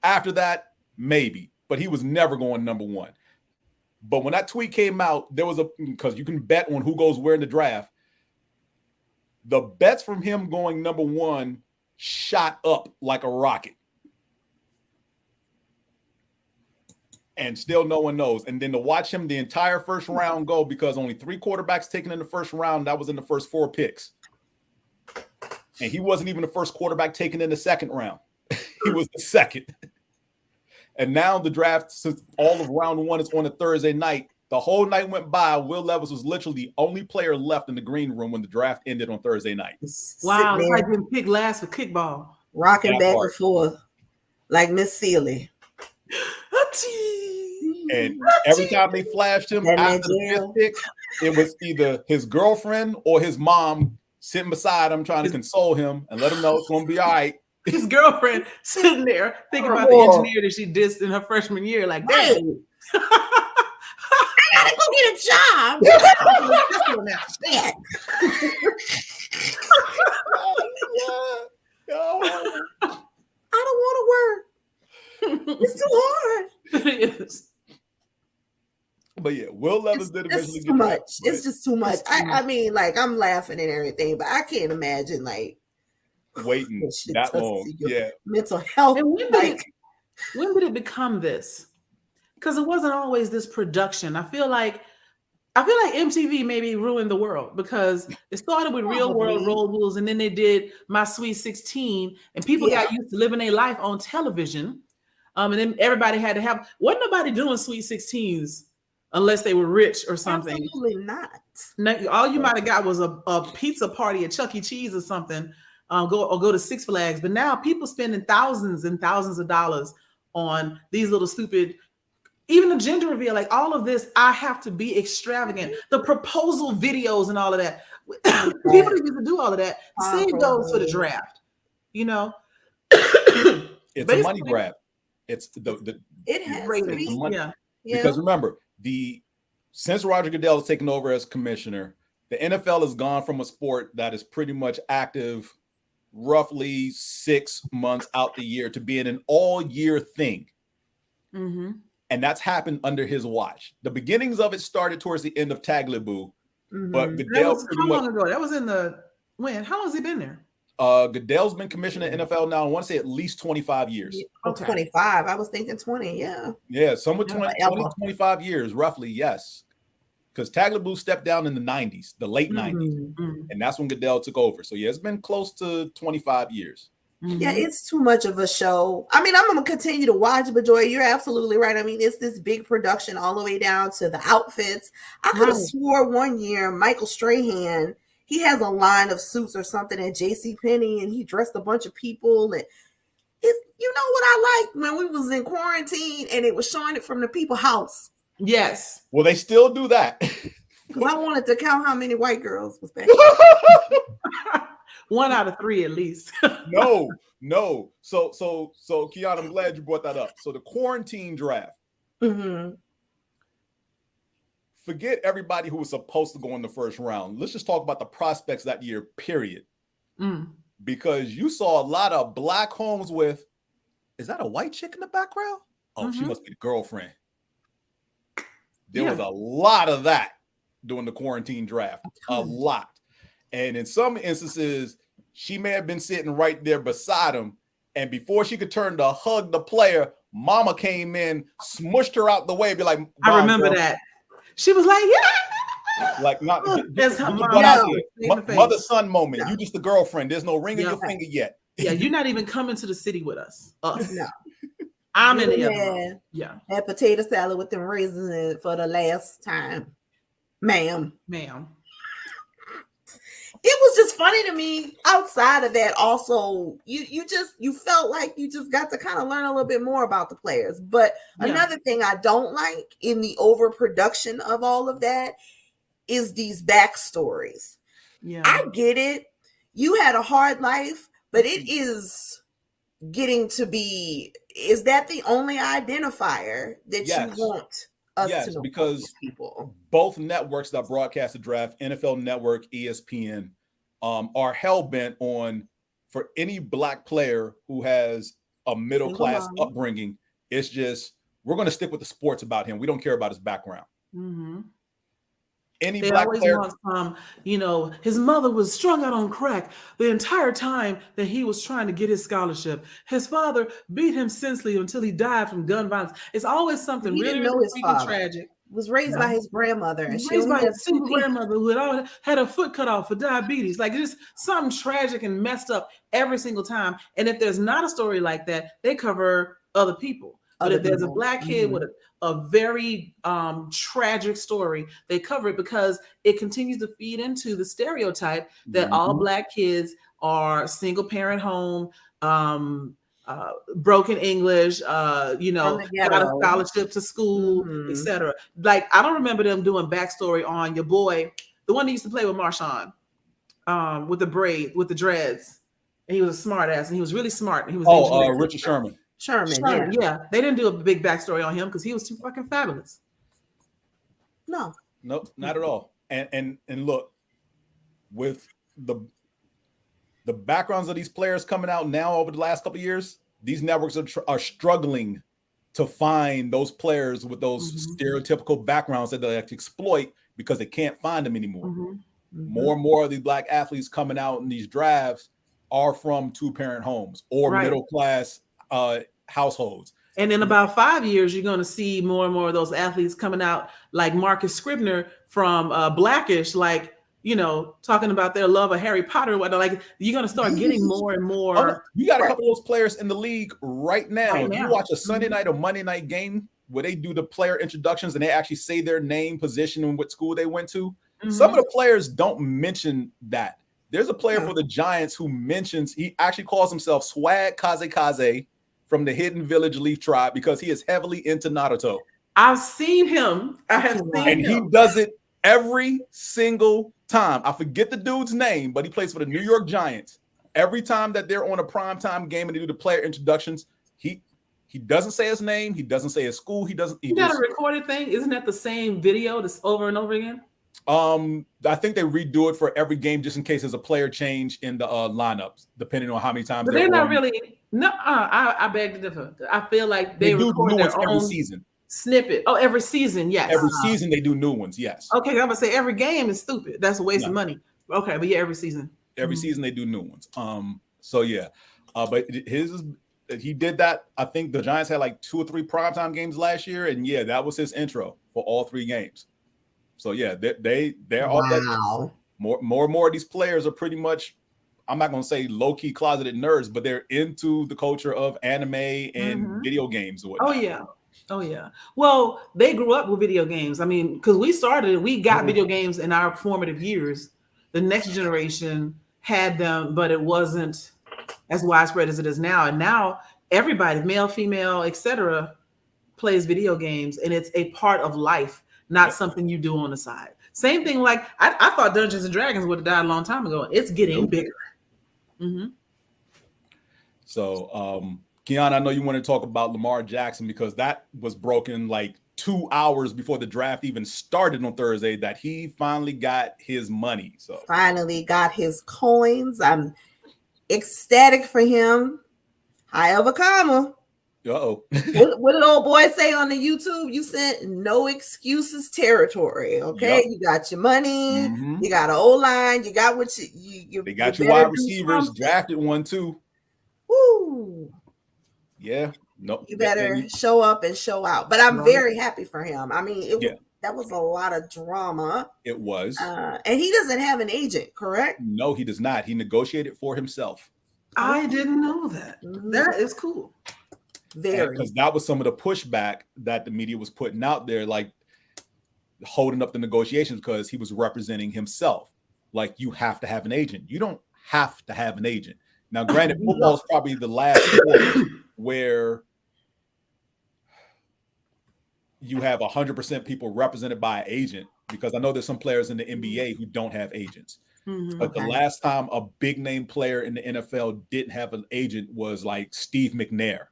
After that, maybe. but he was never going number one. But when that tweet came out, there was because you can bet on who goes where in the draft. The bets from him going number one shot up like a rocket. And still no one knows. And then to watch him the entire first round go, because only 3 quarterbacks taken in the first round, that was in the first 4 picks. And he wasn't even the first quarterback taken in the second round. He was the second. And now the draft, since all of round 1 is on a Thursday night, the whole night went by. Will Levis was literally the only player left in the green room when the draft ended on Thursday night. Wow, it's like being picked last for kickball. Rocking back and forth like Miss Sealy. And every time they flashed him after the 5th pick, it was either his girlfriend or his mom sitting beside him trying to console him and let him know it's going to be all right. His girlfriend sitting there thinking about the engineer that she dissed in her freshman year. Like, dang. I gotta go get a job. I don't want to work. It's too hard. It is. But yeah, Will Levis did eventually get too much. It's just too much. I mean, like, I'm laughing and everything, but I can't imagine like waiting that long. Yeah, mental health. And when did it become this? Because it wasn't always this production. I feel like MTV maybe ruined the world, because it started with Real World Road Rules, and then they did My Sweet 16, and people got used to living their life on television. And then everybody had to have. Wasn't nobody doing Sweet 16s unless they were rich or something. Absolutely not. All you might have got was a pizza party at Chuck E. Cheese or something. Go to Six Flags. But now people spending thousands and thousands of dollars on these little stupid. Even the gender reveal, like all of this, I have to be extravagant. The proposal videos and all of that. People used to do all of that. Same goes for the draft. You know, it's a money grab. It's it has to be. Money. Yeah. Because remember, since Roger Goodell has taken over as commissioner, the NFL has gone from a sport that is pretty much active roughly 6 months out the year to being an all-year thing. Mm-hmm. And that's happened under his watch. The beginnings of it started towards the end of Tagliabue, but Goodell how long ago? That was in when? How long has he been there? Goodell's been commissioner of NFL now, I want to say at least 25 years. Okay. 25. I was thinking 20, yeah. Yeah, somewhere 20, 25 years, roughly, yes. Because Tagliabue stepped down in the 90s, the late 90s. And that's when Goodell took over. So, yeah, it's been close to 25 years. Yeah, it's too much of a show. I mean, I'm going to continue to watch, but Joy, you're absolutely right. I mean, it's this big production all the way down to the outfits. I could have swore one year Michael Strahan, he has a line of suits or something at JCPenney, and he dressed a bunch of people. And you know what I liked when we was in quarantine and it was showing it from the people's house. Yes. Well, they still do that. Because I wanted to count how many white girls was back. 1 out of 3 at least. No. So Qiana, I'm glad you brought that up. So the quarantine draft. Mm-hmm. Forget everybody who was supposed to go in the first round. Let's just talk about the prospects that year, period. Because you saw a lot of black homes with, is that a white chick in the background? Oh, she must be the girlfriend. There was a lot of that during the quarantine draft. A lot. And in some instances, she may have been sitting right there beside him. And before she could turn to hug the player, mama came in, smushed her out the way, be like, I remember that. She was like, yeah. Like, not that's her mother-son moment. You just the girlfriend. There's no ring in your finger yet. Yeah, you're not even coming to the city with us. No. I'm in the Yeah. Had potato salad with them raisins in it for the last time. Ma'am. It was just funny to me. Outside of that, also, you felt like you just got to kind of learn a little bit more about the players. But another thing I don't like in the overproduction of all of that is these backstories. Yeah, I get it. You had a hard life, but it is getting to be, is that the only identifier that you want us to know? Because people, both networks that broadcast the draft, NFL Network, ESPN, are hell-bent on, for any black player who has a middle-class upbringing, it's just, we're going to stick with the sports about him. We don't care about his background. Mm-hmm. Any they black always player, want his mother was strung out on crack the entire time that he was trying to get his scholarship. His father beat him senselessly until he died from gun violence. It's always something really freaking tragic. Was raised by his grandmother, and she raised by his single grandmother who had her foot cut off for diabetes. Like, just something tragic and messed up every single time. And if there's not a story like that, they cover other people. But if there's a black kid with a very tragic story, they cover it because it continues to feed into the stereotype that all black kids are single parent home, broken English, got a scholarship to school, etc. Like, I don't remember them doing backstory on your boy, the one that used to play with Marshawn, with the braid, with the dreads. And he was a smart ass, and he was really smart. And he was Richard Sherman. Sherman, yeah. They didn't do a big backstory on him because he was too fucking fabulous. Nope, not at all. And look, with the backgrounds of these players coming out now over the last couple of years, these networks are struggling to find those players with those stereotypical backgrounds that they have to exploit because they can't find them anymore. More and more of these black athletes coming out in these drafts are from two-parent homes or middle-class households. And in about 5 years, you're going to see more and more of those athletes coming out, like Marcus Scribner from Blackish, like, talking about their love of Harry Potter. Like, you're going to start getting more and more. You got a couple of those players in the league right now. You watch a Sunday night or Monday night game where they do the player introductions and they actually say their name, position, and what school they went to. Some of the players don't mention that. There's a player for the Giants who mentions, he actually calls himself Swag Kaze from the Hidden Village Leaf Tribe because he is heavily into Naruto. I've seen him. I have seen him. And he does it every single time. I forget the dude's name, but he plays for the New York Giants. Every time that they're on a primetime game and they do the player introductions, he doesn't say his name. He doesn't say his school. He got a recorded thing. Isn't that the same video that's over and over again? I think they redo it for every game just in case there's a player change in the lineups, depending on how many times. But they're not really. No, I beg to differ. I feel like they record new their ones own every season. Snippet. Oh, every season, yes. Every season they do new ones, yes. Okay, I'm gonna say every game is stupid. That's a waste of money. Okay, but yeah, every season. Every season they do new ones. So yeah, but he did that. I think the Giants had like 2 or 3 primetime games last year, and yeah, that was his intro for all 3 games. So yeah, they're all that. More and more of these players are pretty much, I'm not going to say low-key closeted nerds, but they're into the culture of anime and video games. Or whatnot. Oh yeah. Well, they grew up with video games. I mean, because we got video games in our formative years. The next generation had them, but it wasn't as widespread as it is now. And now everybody, male, female, etc., plays video games, and it's a part of life. Not something you do on the side. Same thing, like I thought Dungeons and Dragons would have died a long time ago. It's getting bigger. So, Qiana, I know you want to talk about Lamar Jackson because that was broken like 2 hours before the draft even started on Thursday that he finally got his money. So finally got his coins. I'm ecstatic for him. However, what did old boy say on the YouTube? You said no excuses territory. Okay, you got your money, you got an O-line, you got what you they got your wide receivers, drafted one too. Woo. Yeah, no, you better show up and show out. But I'm very happy for him. I mean, that was a lot of drama. It was, and he doesn't have an agent, correct? No, he does not. He negotiated for himself. I didn't know that. That is cool. Because that was some of the pushback that the media was putting out there, like holding up the negotiations because he was representing himself. Like, you have to have an agent. You don't have to have an agent. Now, granted, football is probably the last sport where you have 100% people represented by an agent, because I know there's some players in the NBA who don't have agents. But the last time a big name player in the NFL didn't have an agent was like Steve McNair.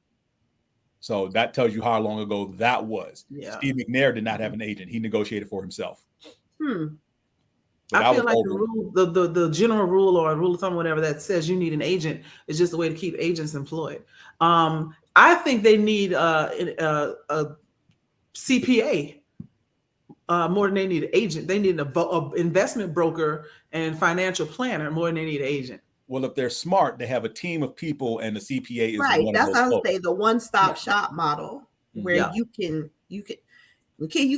So that tells you how long ago that was. Yeah. Steve McNair did not have an agent. He negotiated for himself. I feel like the general rule or a rule of thumb, whatever, that says you need an agent is just a way to keep agents employed. I think they need a CPA more than they need an agent. They need an investment broker and financial planner more than they need an agent. Well, if they're smart, they have a team of people, and the CPA is right. One That's of what I those would say. The one-stop shop model, where you can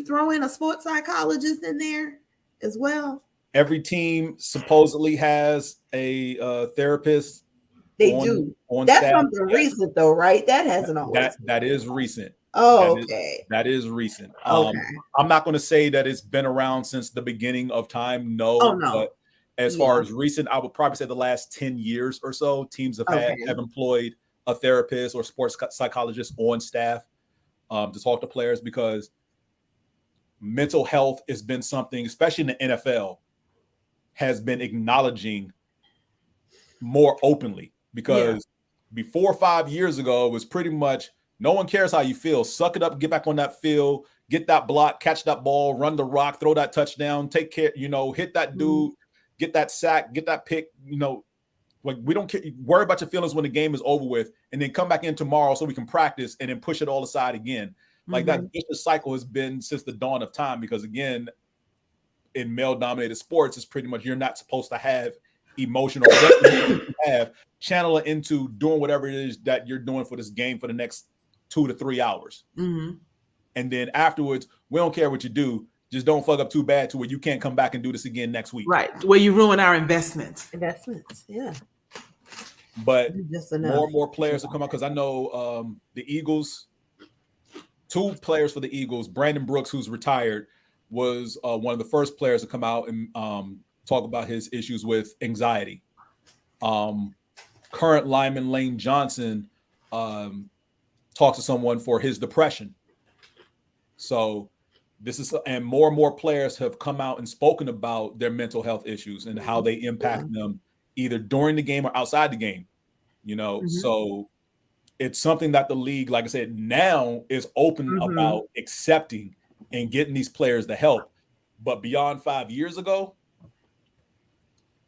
throw in a sports psychologist in there as well. Every team supposedly has a therapist. They do. On That's staff. something recent, though, right? That hasn't always. That is recent. Oh, okay. That is recent. Okay. I'm not going to say that it's been around since the beginning of time. No. Oh, no. But as far as recent, I would probably say the last 10 years or so, teams have employed a therapist or sports psychologist on staff to talk to players, because mental health has been something, especially in the NFL, has been acknowledging more openly, because before 5 years ago, it was pretty much no one cares how you feel. Suck it up, get back on that field, get that block, catch that ball, run the rock, throw that touchdown, take care, hit that dude, get that sack, get that pick, like we don't care, worry about your feelings when the game is over with, and then come back in tomorrow so we can practice and then push it all aside again. Like that vicious cycle has been since the dawn of time, because again, in male-dominated sports, it's pretty much you're not supposed to have emotional channel it into doing whatever it is that you're doing for this game for the next 2 to 3 hours. And then afterwards, we don't care what you do. Just don't fuck up too bad to where you can't come back and do this again next week. Right. Where you ruin our investments. Yeah. But more and more players have come out, because I know the Eagles, 2 players for the Eagles, Brandon Brooks, who's retired, was one of the first players to come out and talk about his issues with anxiety. Current lineman Lane Johnson talked to someone for his depression. So this is, and more players have come out and spoken about their mental health issues and how they impact them either during the game or outside the game. So it's something that the league, like I said, now is open about accepting and getting these players the help. But beyond 5 years ago,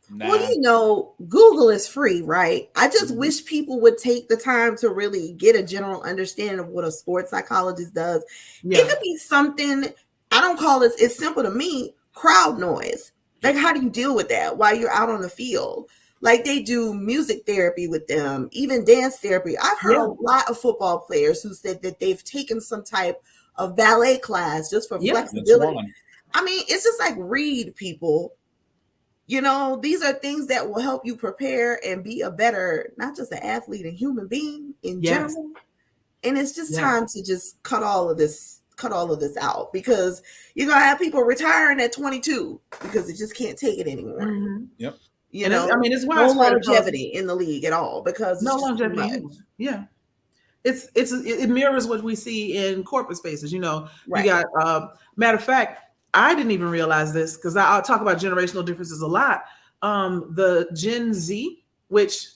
well, Google is free, right? I just wish people would take the time to really get a general understanding of what a sports psychologist does. It could be something, I don't call it, it's simple to me, crowd noise. Like, how do you deal with that while you're out on the field? Like, they do music therapy with them, even dance therapy. I've heard a lot of football players who said that they've taken some type of ballet class just for flexibility. I mean, it's just like, read, people. These are things that will help you prepare and be a better, not just an athlete, a human being in general. And it's just time to just cut all of this out, because you're going to have people retiring at 22 because they just can't take it anymore. Yep. It's no longevity in the league at all, because no longevity. Yeah. It mirrors what we see in corporate spaces. You got, matter of fact, I didn't even realize this, because I'll talk about generational differences a lot. The Gen Z, which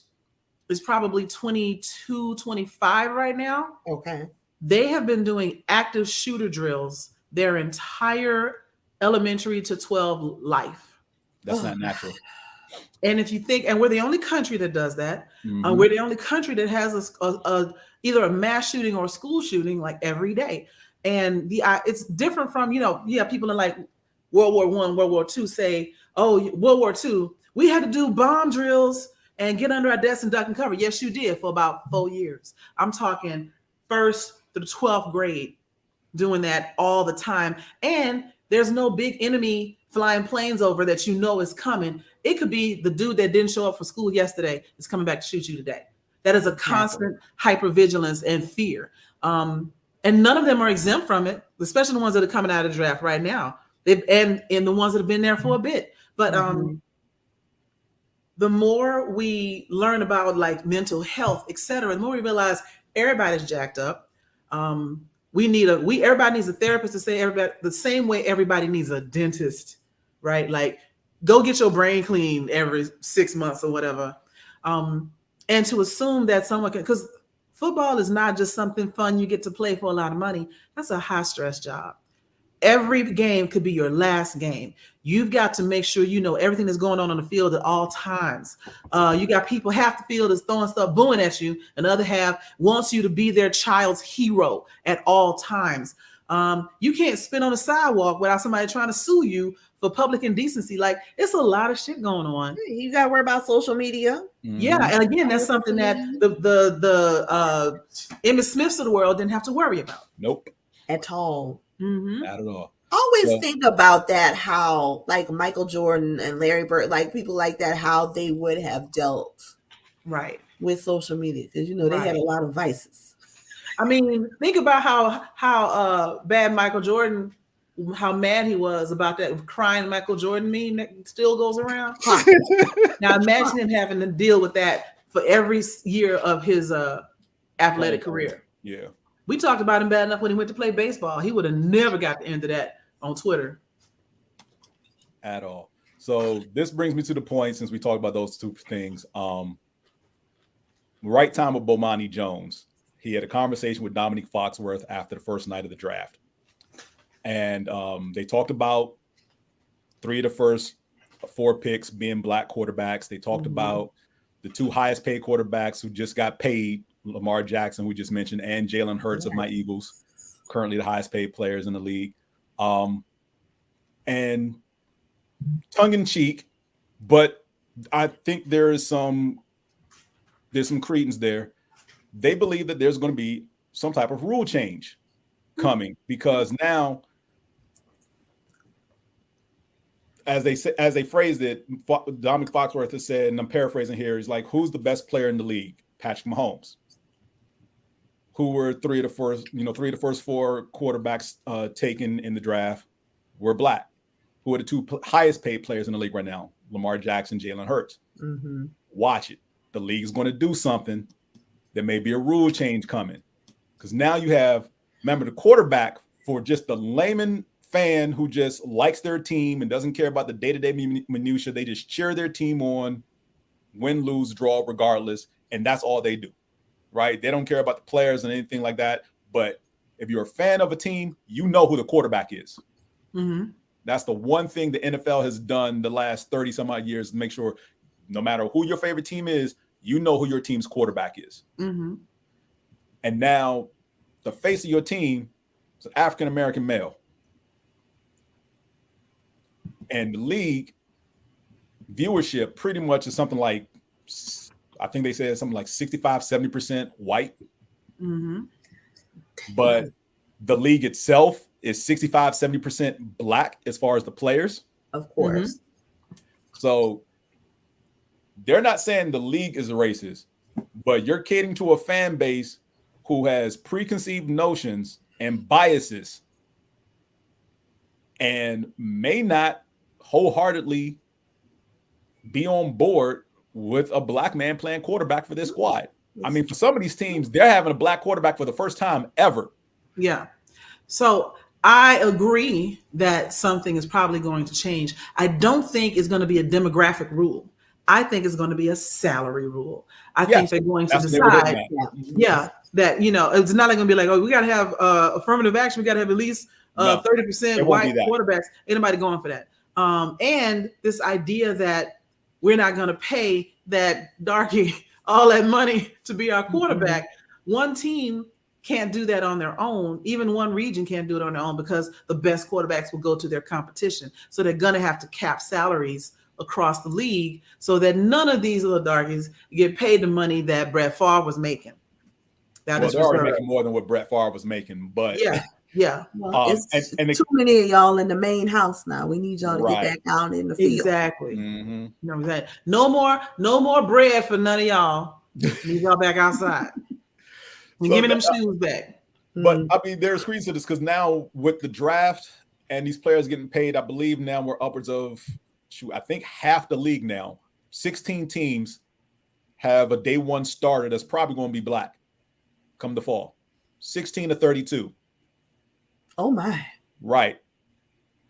is probably 22, 25 right now. Okay. They have been doing active shooter drills their entire elementary to 12 life. That's not natural. And if you think, and we're the only country that does that, we're the only country that has either a mass shooting or a school shooting like every day. And it's different from, people in like World War I, World War II say, oh, World War II, we had to do bomb drills and get under our desks and duck and cover. Yes, you did, for about 4 years. I'm talking 1st through 12th grade, doing that all the time. And there's no big enemy flying planes over that is coming. It could be the dude that didn't show up for school yesterday is coming back to shoot you today. That is a constant hypervigilance and fear. And none of them are exempt from it, especially the ones that are coming out of the draft right now. And the ones that have been there for a bit. But the more we learn about like mental health, et cetera, the more we realize everybody's jacked up. Everybody needs a therapist, to say everybody the same way everybody needs a dentist, right? Like, go get your brain cleaned every 6 months or whatever. And to assume that someone can, because football is not just something fun you get to play for a lot of money. That's a high stress job. every game could be your last game. You've got to make sure you know everything that's going on the field at all times. You got people, half the field is throwing stuff, booing at you, and the other half wants you to be their child's hero at all times. You can't spit on the sidewalk without somebody trying to sue you for public indecency. Like, it's a lot of shit going on. You got to worry about social media. Yeah, and again, that's something that the Emmitt Smiths of the world didn't have to worry about. Nope. At all. Not at all. I always think about that, how like Michael Jordan and Larry Bird, like people like that, how they would have dealt with social media, because they had a lot of vices. I mean, think about how bad Michael Jordan, how mad he was about that crying Michael Jordan meme that still goes around. Now imagine him having to deal with that for every year of his athletic career. Yeah. We talked about him bad enough when he went to play baseball. He would have never got the end of that on Twitter. At all. So this brings me to the point, since we talked about those two things. Right time with Bomani Jones. He had a conversation with Dominique Foxworth after the first night of the draft. And they talked about 3 of the first 4 picks being black quarterbacks. They talked about the 2 highest paid quarterbacks who just got paid, Lamar Jackson, we just mentioned, and Jalen Hurts of my Eagles, currently the highest paid players in the league. And tongue in cheek, but I think there's some credence there. They believe that there's going to be some type of rule change coming, because now, as they phrased it, Dominic Foxworth has said, and I'm paraphrasing here, is like, who's the best player in the league? Patrick Mahomes. Who were 3 of the first 4 quarterbacks taken in the draft were black. Who are the 2 highest paid players in the league right now? Lamar Jackson, Jalen Hurts. Watch it. The league's going to do something. There may be a rule change coming, because now you have, remember, the quarterback, for just the layman fan who just likes their team and doesn't care about the day-to-day minutia. They just cheer their team on, win, lose, draw, regardless, and that's all they do, right? They don't care about the players and anything like that. But if you're a fan of a team, you know who the quarterback is. That's the one thing the NFL has done the last 30 some odd years, to make sure no matter who your favorite team is, you know who your team's quarterback is. And now the face of your team is an African-American male. And the league viewership pretty much is something like, I think they said something like 65, 70% white. But the league itself is 65, 70% black as far as the players. Of course. So they're not saying the league is racist, but you're catering to a fan base who has preconceived notions and biases and may not wholeheartedly be on board with a black man playing quarterback for this squad. I mean, for some of these teams, they're having a black quarterback for the first time ever. Yeah. So I agree that something is probably going to change. I don't think it's going to be a demographic rule. I think it's going to be a salary rule. I think they're going to decide, that, it's not like going to be like, oh, we got to have affirmative action. We got to have at least 30% white quarterbacks. Ain't nobody going for that. And this idea that we're not going to pay that darky all that money to be our quarterback. One team can't do that on their own. Even one region can't do it on their own, because the best quarterbacks will go to their competition. So they're going to have to cap salaries across the league so that none of these little darkies get paid the money that Brett Favre was making. They're already making more than what Brett Favre was making, but well, it's too many of y'all in the main house now. We need y'all to get back out in the field. Exactly. You know what I'm saying? No more bread for none of y'all. Need y'all back outside. And give me them shoes back. But I mean, there's reason to this, because now with the draft and these players getting paid, I believe now we're upwards of, I think half the league now, 16 teams have a day one starter that's probably going to be black come the fall. 16 to 32. Oh my. Right.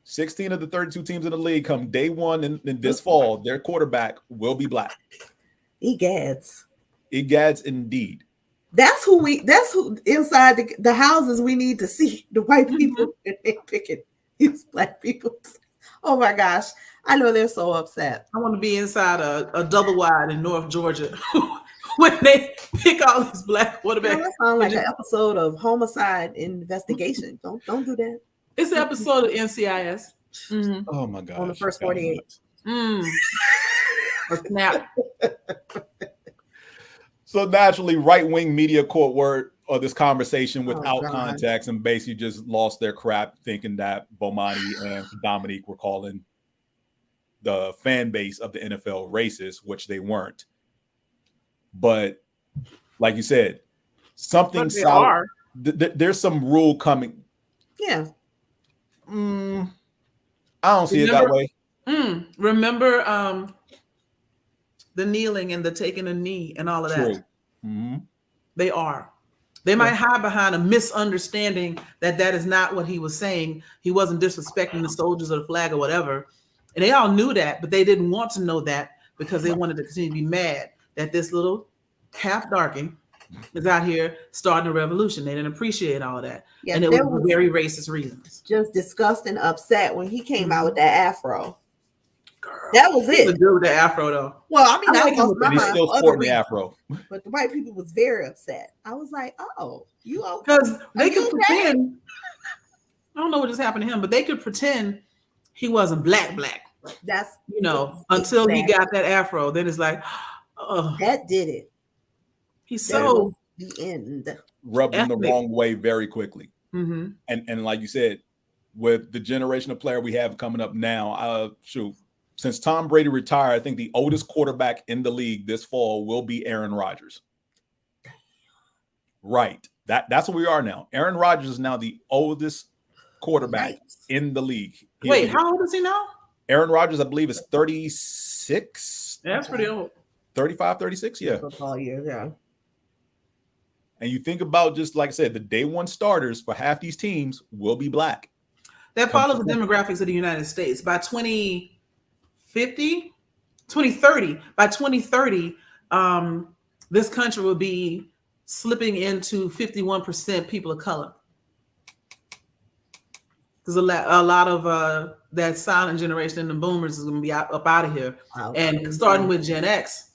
16 of the 32 teams in the league come day one in this fall, their quarterback will be black. Egads indeed. That's who inside the houses we need to see, the white people picking. These black people. Oh my gosh. I know they're so upset. I want to be inside a double wide in North Georgia when they pick all these black quarterbacks. That sounds like an episode of Homicide Investigation. Don't do that. It's an episode of NCIS. Mm-hmm. Oh my God. On the first 48. A snap. So naturally, right-wing media caught word of this conversation without context and basically just lost their crap thinking that Bomani and Dominique were calling the fan base of the NFL racist, which they weren't. But like you said, something solid. There's some rule coming. Yeah. I don't see it that way. Remember the kneeling and the taking a knee and all of that. Mm-hmm. They are. They might hide behind a misunderstanding that is not what he was saying. He wasn't disrespecting the soldiers or the flag or whatever. And they all knew that, but they didn't want to know that because they wanted to continue to be mad that this little half darky is out here starting a revolution. They didn't appreciate all of that. Yeah, and it was for very racist reasons. Just disgusted and upset when he came out with that afro. Girl, that was it. Good with the afro though. Well, I mean, he's still sporting the afro. But the white people was very upset. I was like, "Oh, you okay?" Because they could pretend. I don't know what just happened to him, but they could pretend he wasn't black. That's until he got that afro. Then it's like, oh, that did it. He's so the end. Rubbed him the wrong way very quickly. Mm-hmm. And like you said, with the generation of player we have coming up now, since Tom Brady retired, I think the oldest quarterback in the league this fall will be Aaron Rodgers. Right. That's what we are now. Aaron Rodgers is now the oldest quarterback in the league. Wait, how old is he now? Aaron Rodgers, I believe, is 36. Yeah, that's pretty old. 35, 36, yeah. Football years, yeah. And you think about, just like I said, the day one starters for half these teams will be black. That follows the demographics of the United States. By 2030, this country will be slipping into 51% people of color. Because a lot of that silent generation and the boomers is going to be up out of here. Wow. And starting with Gen X,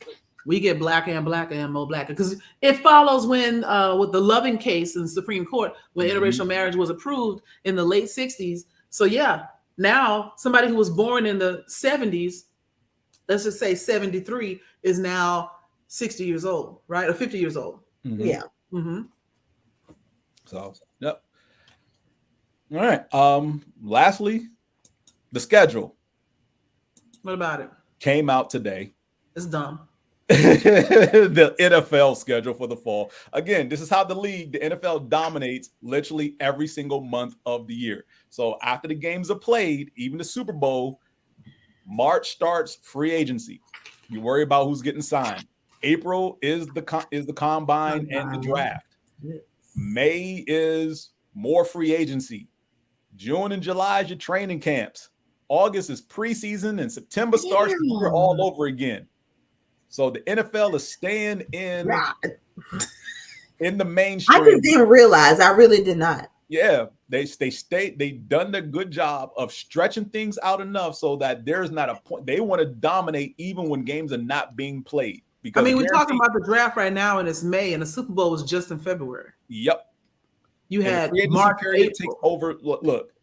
we get blacker and blacker and more blacker. Because it follows when, with the Loving case in the Supreme Court, when interracial marriage was approved in the late 60s. So yeah, now somebody who was born in the 70s, let's just say 73, is now 60 years old, right? Or 50 years old. Mm-hmm. Yeah. Mm-hmm. So, yep. All right. Lastly, the schedule. What about it? Came out today. It's dumb. The NFL schedule for the fall. Again, this is how the NFL dominates literally every single month of the year. So after the games are played, even the Super Bowl, March starts free agency. You worry about who's getting signed. April is the combine and the draft. May is more free agency. June and July is your training camps. August is preseason, and September starts the year all over again. So the NFL is staying in the mainstream. I just didn't realize. I really did not. Yeah, they've done a good job of stretching things out enough so that there's not a point. They want to dominate even when games are not being played. Because we're talking about the draft right now, and it's May, and the Super Bowl was just in February. Yep. You had March period takes over. Look,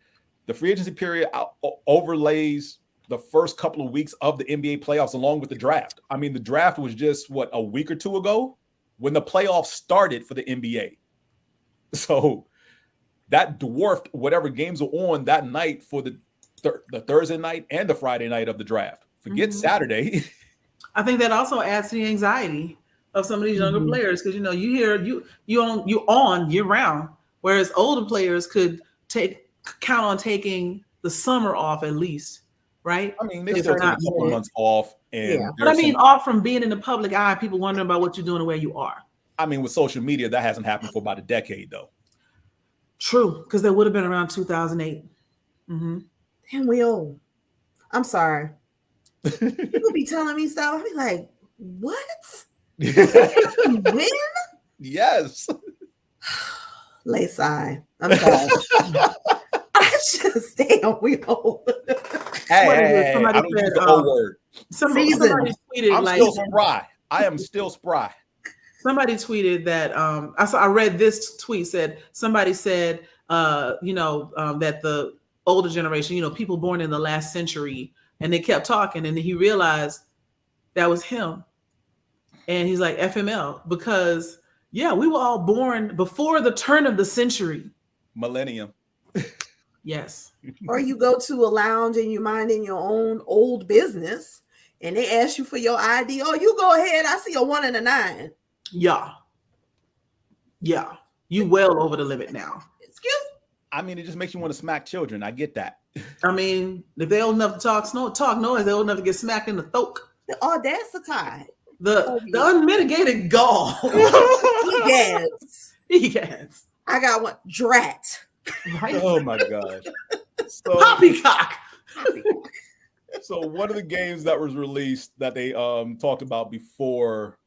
the free agency period overlays the first couple of weeks of the NBA playoffs along with the draft. I mean, the draft was just a week or two ago when the playoffs started for the NBA. So that dwarfed whatever games were on that night for the Thursday night and the Friday night of the draft. Forget Saturday. I think that also adds to the anxiety of some of these younger players, because you hear you on year round, whereas older players could count on taking the summer off at least. Right. I mean, they still take a couple months off. But I mean, off from being in the public eye, people wondering about what you're doing and where you are. I mean, with social media, that hasn't happened for about a decade, though. True, because that would have been around 2008. Mm-hmm. Damn, we old. I'm sorry. People be telling me stuff. I be like, what? When? Yes. Lay sigh. I'm sorry. I Just damn, we old. Hey, I don't use the old word. Somebody tweeted I'm still spry. I am still spry. Somebody tweeted that I read this tweet somebody said that the older generation, people born in the last century, and they kept talking, and then he realized that was him. And he's like, FML, because we were all born before the turn of the century. Millennium. Yes. Or you go to a lounge and you're minding your own old business and they ask you for your ID. Oh, you go ahead. I see a 1 and a 9. Yeah. You well over the limit now. Excuse me? I mean, it just makes you want to smack children. I get that. I mean, if they're old enough to talk noise, they're old enough to get smacked in the throat. The audacity. The unmitigated gall. Egads. I got one. Drat. Right? Oh my gosh. So, Poppycock. So one of the games that was released that they talked about before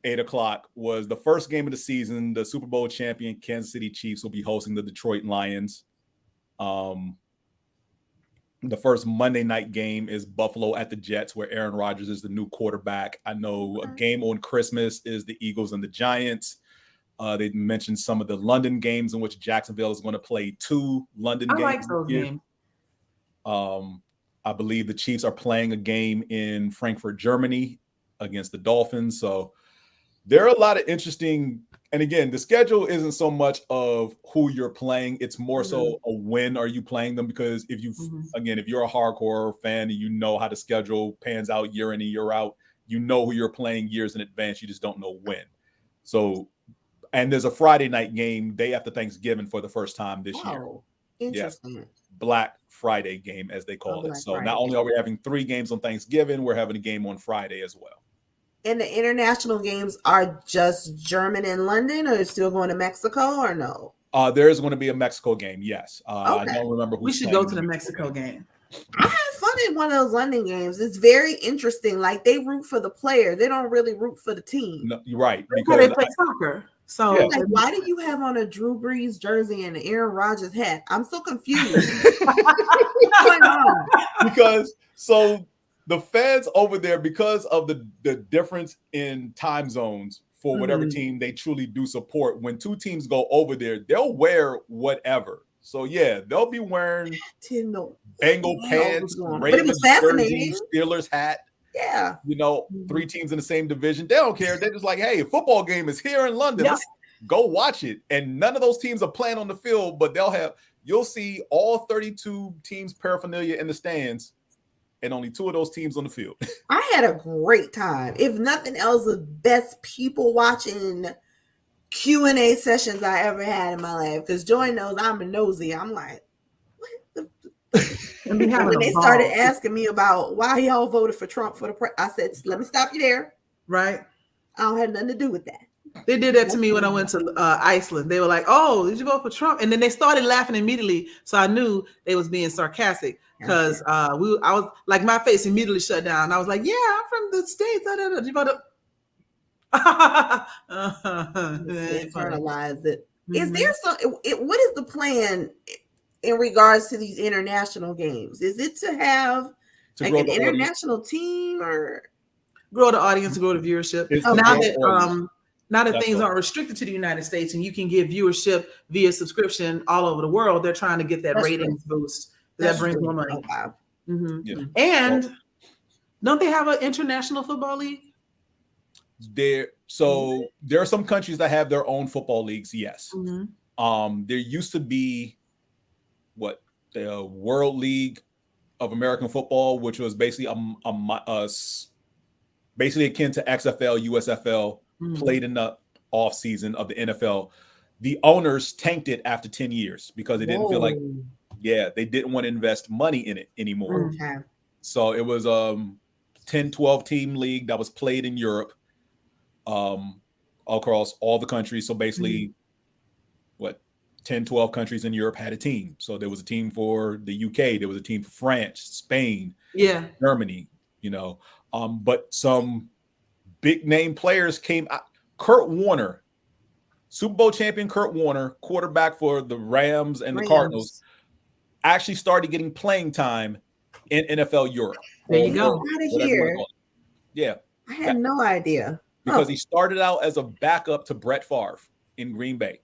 8:00 was the first game of the season. The Super Bowl champion Kansas City Chiefs will be hosting the Detroit Lions. The first Monday night game is Buffalo at the Jets, where Aaron Rodgers is the new quarterback. I know a game on Christmas is the Eagles and the Giants. They mentioned some of the London games in which Jacksonville is going to play 2 London games. I like those games. I believe the Chiefs are playing a game in Frankfurt, Germany against the Dolphins. So there are a lot of interesting, and again, the schedule isn't so much of who you're playing. It's more so a when are you playing them, because if if you're a hardcore fan and you know how the schedule pans out year in and year out, you know who you're playing years in advance. You just don't know when. So, and there's a Friday night game day after Thanksgiving for the first time this year. Interesting. Yeah. Black Friday game, as they call it. So Friday. not only are we having 3 games on Thanksgiving, we're having a game on Friday as well. And the international games are just German and London, or is still going to Mexico, or no? There is going to be a Mexico game, yes. Okay. I don't remember who. We should go to the Mexico game. I had fun in one of those London games. It's very interesting. Like, they root for the player. They don't really root for the team. No, you're right. Because they play soccer. So like, why do you have on a Drew Brees jersey and an Aaron Rodgers hat? I'm so confused. What's going on? Because so the fans over there, because of the difference in time zones for whatever team they truly do support, when 2 teams go over there, they'll wear whatever. So yeah, they'll be wearing Bengal pants, Ravens jersey, Steelers hat. Yeah. 3 teams in the same division. They don't care. They're just like, hey, a football game is here in London. Let's go watch it. And none of those teams are playing on the field, but you'll see all 32 teams paraphernalia in the stands and only 2 of those teams on the field. I had a great time. If nothing else, the best people watching Q&A sessions I ever had in my life. Because Joy knows I'm a nosy. I'm like, what the when they started asking me about why y'all voted for Trump for the I said, let me stop you there. Right. I don't have nothing to do with that. They did that to me when I went to Iceland. They were like, oh, did you vote for Trump? And then they started laughing immediately. So I knew they was being sarcastic because I was like, my face immediately shut down. I was like, yeah, I'm from the States. Did you vote? Internalize it. Is there what is the plan in regards to these international games? Is it to have like an international team, or grow the audience, grow the viewership? Now that things aren't restricted to the United States and you can get viewership via subscription all over the world, they're trying to get that ratings boost. That brings more money. And don't they have an international football league? There are some countries that have their own football leagues. Yes. There used to be the World League of American Football, which was basically basically akin to XFL, USFL, played in the off season of the NFL. The owners tanked it after 10 years because they didn't feel like, they didn't want to invest money in it anymore. So it was 10, 12 team league that was played in Europe, across all the countries. So basically 10, 12 countries in Europe had a team. So there was a team for the UK. There was a team for France, Spain, Germany, but some big name players came out. Kurt Warner, Super Bowl champion Kurt Warner, quarterback for the Rams and the Cardinals, actually started getting playing time in NFL Europe. There you go. Out of here. Yeah. I had no idea. Because he started out as a backup to Brett Favre in Green Bay.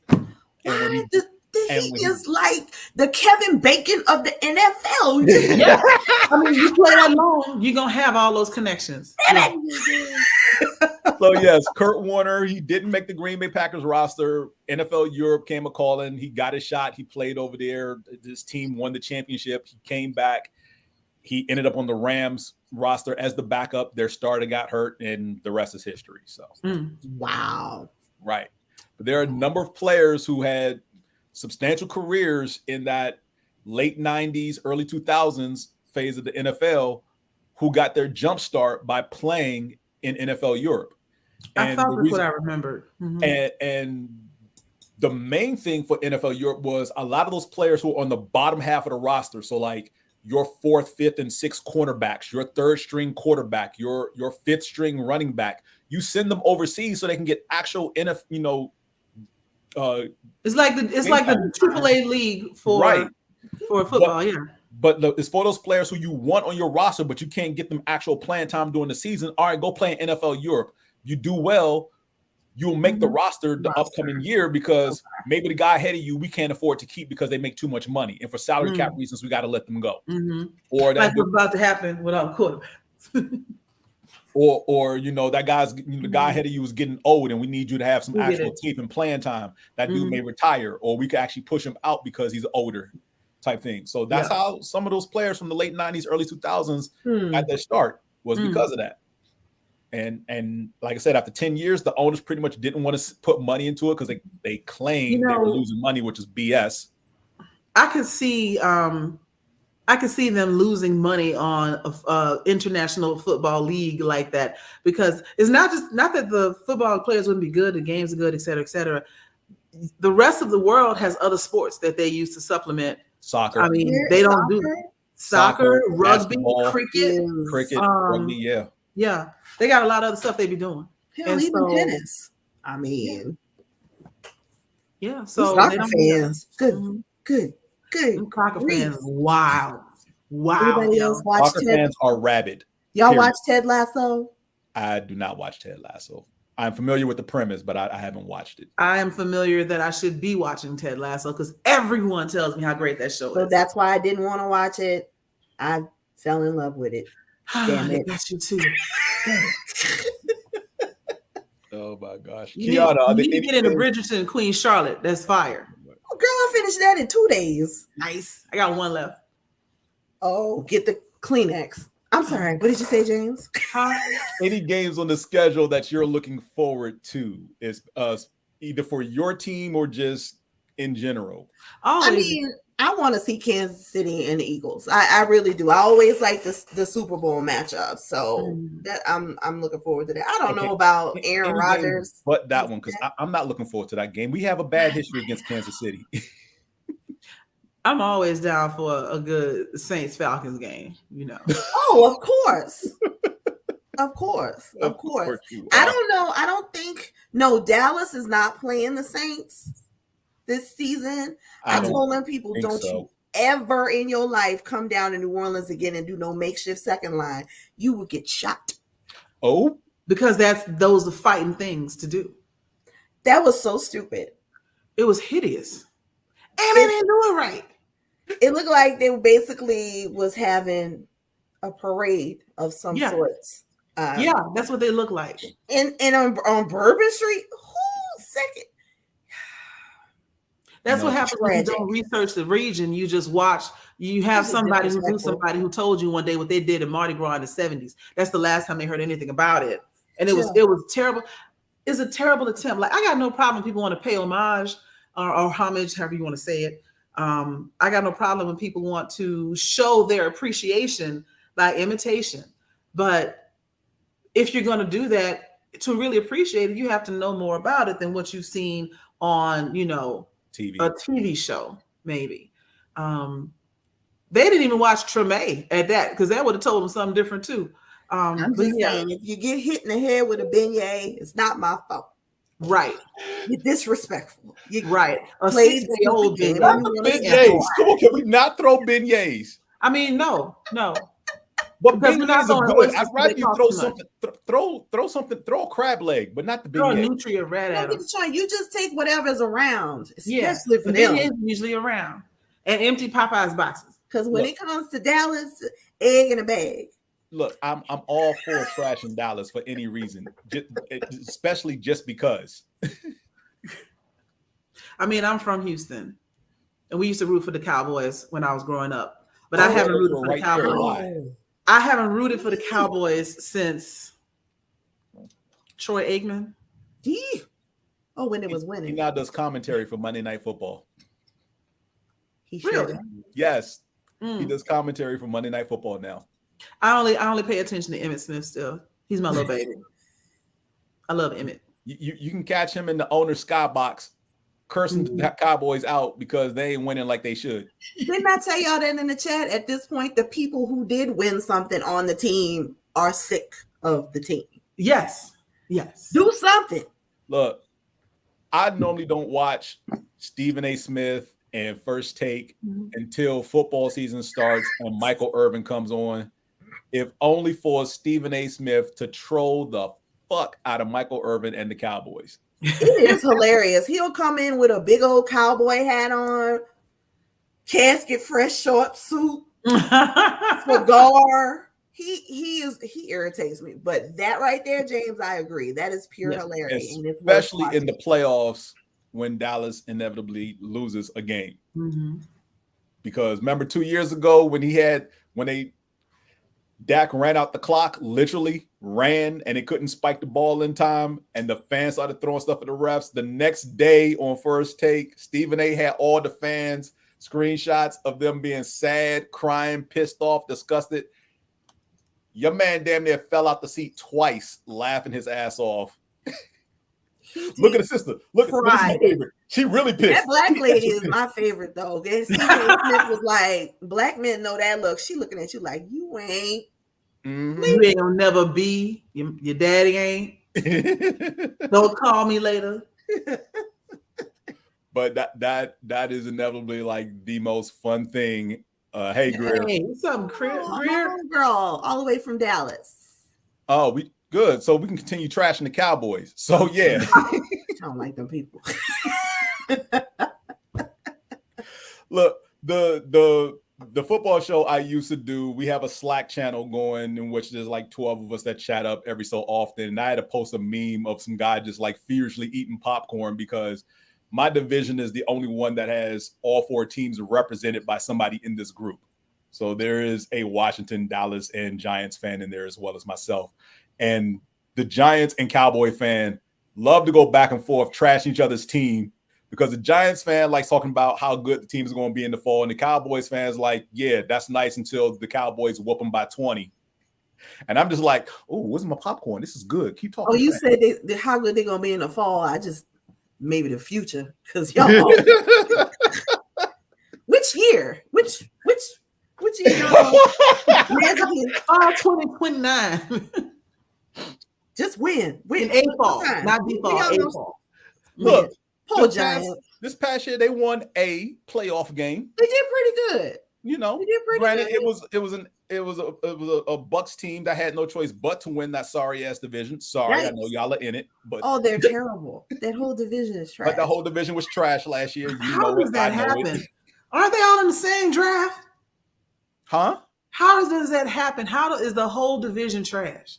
And he is like the Kevin Bacon of the NFL. Yeah. I mean, you play that long, you're going to have all those connections. Yeah. So, yes, Kurt Warner, he didn't make the Green Bay Packers roster. NFL Europe came a-calling. He got his shot. He played over there. His team won the championship. He came back. He ended up on the Rams roster as the backup. Their starter got hurt, and the rest is history. So, wow. Right. But there are a number of players who had substantial careers in that late 90s, early 2000s phase of the NFL who got their jump start by playing in NFL Europe. And I thought that's what I remembered. And the main thing for NFL Europe was a lot of those players who were on the bottom half of the roster. So like your 4th, 5th, and 6th cornerbacks, your 3rd string quarterback, your 5th string running back, you send them overseas so they can get actual NFL, it's like the AAA league for football, But it's for those players who you want on your roster, but you can't get them actual playing time during the season. All right, go play in NFL Europe. You do well, you'll make the roster the upcoming year because maybe the guy ahead of you we can't afford to keep because they make too much money, and for salary cap reasons we got to let them go. Or that's what's about to happen without quarterbacks. Or that guy's the guy ahead of you is getting old, and we need you to have some actual tape and playing time. That dude may retire, or we could actually push him out because he's older, type thing. So that's how some of those players from the late 90s, early 2000s got their start was because of that. And like I said, after 10 years, the owners pretty much didn't want to put money into it because they claimed they were losing money, which is BS. I could see them losing money on a international football league like that, because it's not that the football players wouldn't be good, the games are good, et cetera, et cetera. The rest of the world has other sports that they use to supplement. Soccer. I mean, they don't do soccer, rugby, cricket, rugby. Yeah. They got a lot of other stuff they be doing. Hell, even tennis. I mean, yeah. So soccer fans, good. Soccer fans, wow. Everybody else watch soccer fans are rabid. Y'all watch Ted Lasso? I do not watch Ted Lasso. I'm familiar with the premise, but I haven't watched it. I am familiar that I should be watching Ted Lasso because everyone tells me how great that show is. So that's why I didn't want to watch it. I fell in love with it. Damn it. That's you too. Oh my gosh. Qiana, you get into Bridgerton and Queen Charlotte. That's fire. Oh, girl, I finished that in 2 days. Nice. I got one left. Oh, get the Kleenex. I'm sorry. What did you say, James? Any games on the schedule that you're looking forward to is either for your team or just in general? I mean, I want to see Kansas City and the Eagles. I really do. I always like the Super Bowl matchup. So that I'm looking forward to that. I don't know about Aaron Rodgers. But that one, because I'm not looking forward to that game. We have a bad history against Kansas City. I'm always down for a good Saints-Falcons game, Oh, of course. Of course. I don't know. I don't think Dallas is not playing the Saints this season. I told them people, don't you ever in your life come down to New Orleans again and do no makeshift second line. You will get shot. Oh, because those are fighting things to do. That was so stupid. It was hideous. And they didn't do it right. It looked like they basically was having a parade of some sorts. That's what they look like. And on Bourbon Street, second. That's what happens when you don't research the region. You just watch. You have somebody who knew somebody who told you one day what they did in Mardi Gras in the 70s. That's the last time they heard anything about it. And it was terrible. It's a terrible attempt. Like, I got no problem when people want to pay homage or homage, however you want to say it. I got no problem when people want to show their appreciation by imitation. But if you're going to do that, to really appreciate it, you have to know more about it than what you've seen on, TV. A TV show, maybe. They didn't even watch Treme at that, because that would have told them something different too. I'm just saying, if you get hit in the head with a beignet, it's not my fault. Right. You're disrespectful. Right. A played 6-day-old game. Not the beignets. Come on, can we not throw beignets? I mean, no. But because we're not beignets are going good. I'd rather you throw something, throw a crab leg, but not the beignet. Throw a nutria red at them. You just take whatever's around, especially for them. Beignets usually around. And empty Popeyes boxes. Because when it comes to Dallas, egg in a bag. Look, I'm all for trashing Dallas for any reason, especially just because. I mean, I'm from Houston, and we used to root for the Cowboys when I was growing up, but I haven't rooted for the Cowboys. I haven't rooted for the Cowboys since Troy Aikman. Oh, when it was winning. He now does commentary for Monday Night Football. He really? Yes, he does commentary for Monday Night Football now. I only pay attention to Emmitt Smith still. He's my little baby. I love Emmitt. You can catch him in the owner's skybox cursing the Cowboys out because they ain't winning like they should. Didn't I tell y'all that in the chat? At this point, the people who did win something on the team are sick of the team. Yes. Do something. Look, I normally don't watch Stephen A. Smith and First Take until football season starts and Michael Irvin comes on. If only for Stephen A. Smith to troll the fuck out of Michael Irvin and the Cowboys. It is hilarious. He'll come in with a big old cowboy hat on, casket fresh short suit, cigar. He irritates me. But that right there, James, I agree. That is pure hilarity. Especially in the playoffs when Dallas inevitably loses a game. Because remember 2 years ago when Dak ran out the clock, literally ran, and it couldn't spike the ball in time, and the fans started throwing stuff at the refs. The next day on First Take, Stephen A. had all the fans screenshots of them being sad, crying, pissed off, disgusted. Your man damn near fell out the seat twice, laughing his ass off. Look at the sister. Look at my favorite. She really pissed. That black lady is my favorite though. Stephen Smith was like, black men know that look. She looking at you like you ain't. You ain't gonna never be. Your daddy ain't. Don't call me later. But that is inevitably like the most fun thing. Hey, Greer. Hey, what's up, Greer? Girl, all the way from Dallas. Oh, we good. So we can continue trashing the Cowboys. So yeah. I don't like them people. Look, the football show I used to do, we have a Slack channel going in which there's like 12 of us that chat up every so often. And I had to post a meme of some guy just like furiously eating popcorn because my division is the only one that has all four teams represented by somebody in this group. So there is a Washington, Dallas, and Giants fan in there as well as myself. And the Giants and Cowboy fan love to go back and forth, trash each other's team, because the Giants fan likes talking about how good the team is going to be in the fall. And the Cowboys fans like, yeah, that's nice until the Cowboys whoop them by 20. And I'm just like, oh, where's my popcorn? This is good. Keep talking. Oh, you said how good they're going to be in the fall. I just, maybe the future. Because y'all. Which year? Which year? Fall 2029. Just win. In April, not default. April. Look, this past year they won a playoff game. They did pretty good. You know, they did pretty granted, good. it was a Bucks team that had no choice but to win that sorry ass division. Sorry, I know y'all are in it, but they're terrible. That whole division is trash. But the whole division was trash last year. How does that happen? Aren't they all in the same draft? Huh? How does that happen? How is the whole division trash?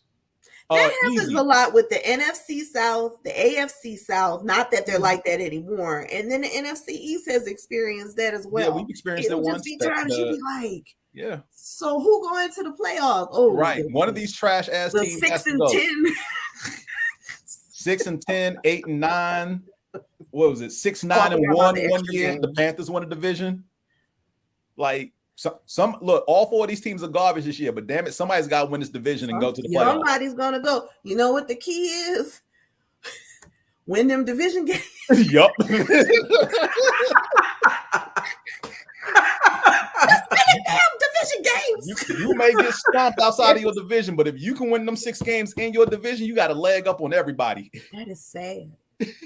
That happens a lot with the NFC South, the AFC South. Not that they're like that anymore. And then the NFC East has experienced that as well. Yeah, we've experienced it once. Yeah. So who going to the playoffs? Oh, right. One of these trash ass teams. 6 and 10. 6 and 10, 8 and 9. What was it? 6, 9 and 1 year. The Panthers won a division. Like. Some look, all four of these teams are garbage this year, but damn it, somebody's got to win this division and go to the playoffs. Somebody's gonna go. You know what the key is? Win them division games. Yup. Damn division games. You may get stomped outside of your division, but if you can win them 6 games in your division, you got a leg up on everybody. That is sad.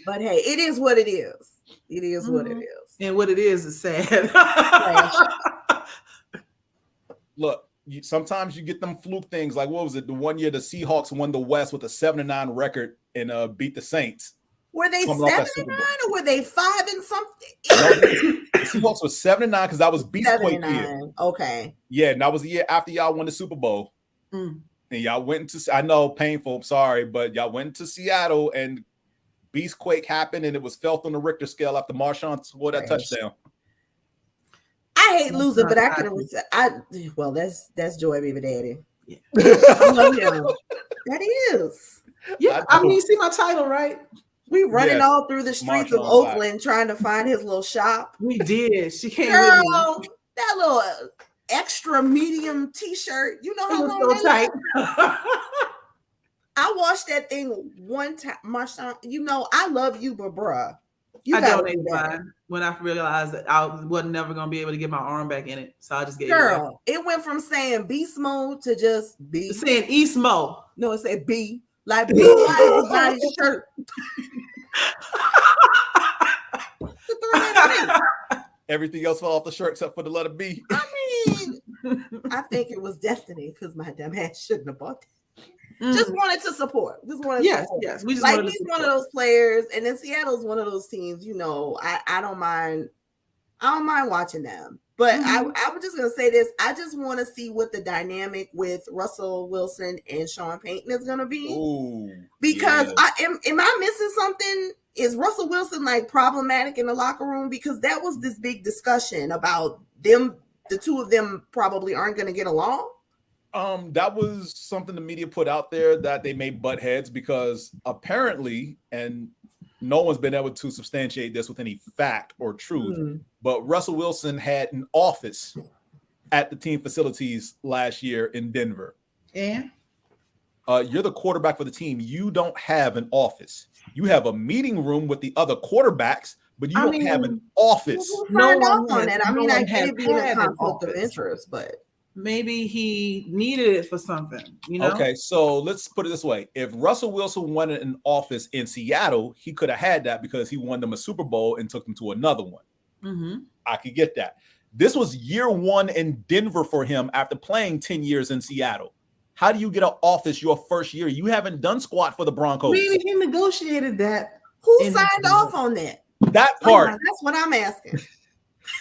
But hey, it is what it is. It is what it is. And what it is sad. Look, sometimes you get them fluke things. Like, what was it? The one year the Seahawks won the West with a 7-9 record and beat the Saints. Were they 7-9 or were they 5 and something? The Seahawks was 7-9 because that was Beastquake year. Okay. Yeah, and that was the year after y'all won the Super Bowl. And y'all went into, I know, painful, I'm sorry, but y'all went to Seattle and Beastquake happened and it was felt on the Richter scale after Marshawn scored that touchdown. I hate losing, but I can. Well, that's Joy Baby Daddy. Yeah. I love him. That is. Yeah, I mean, you see my title, right? We running all through the streets of Oakland trying to find his little shop. We did. She came Girl, with me. That little extra medium T-shirt. You know how long so tight. I washed that thing one time. Marshawn, you know I love you, but bruh, I donated mine when I realized that I wasn't never gonna be able to get my arm back in it, so I just gave it away. It went from saying beast mode to just B. It's saying East Mo. No, it said B. Like B everybody's shirt. Everything else fell off the shirt except for the letter B. I mean, I think it was destiny because my dumb ass shouldn't have bought that. Just wanted to support. Just wanted to support. Yes. We just like he's one of those players, and then Seattle's one of those teams. You know, I don't mind. I don't mind watching them. But I was just gonna say this. I just want to see what the dynamic with Russell Wilson and Sean Payton is gonna be. Ooh, because am I missing something? Is Russell Wilson like problematic in the locker room? Because that was this big discussion about them. The two of them probably aren't gonna get along. That was something the media put out there that they may butt heads because apparently, and no one's been able to substantiate this with any fact or truth, but Russell Wilson had an office at the team facilities last year in Denver. And you're the quarterback for the team. You don't have an office. You have a meeting room with the other quarterbacks, but you don't have an office. No one on that. I mean, I get it being a conflict of interest, but maybe he needed it for something, you know? Okay, so let's put it this way. If Russell Wilson wanted an office in Seattle, he could have had that because he won them a Super Bowl and took them to another one. I could get that. This was year one in Denver for him after playing 10 years in Seattle. How do you get an office your first year? You haven't done squat for the Broncos. Maybe he negotiated that. Who signed off on that? That part. That's what I'm asking.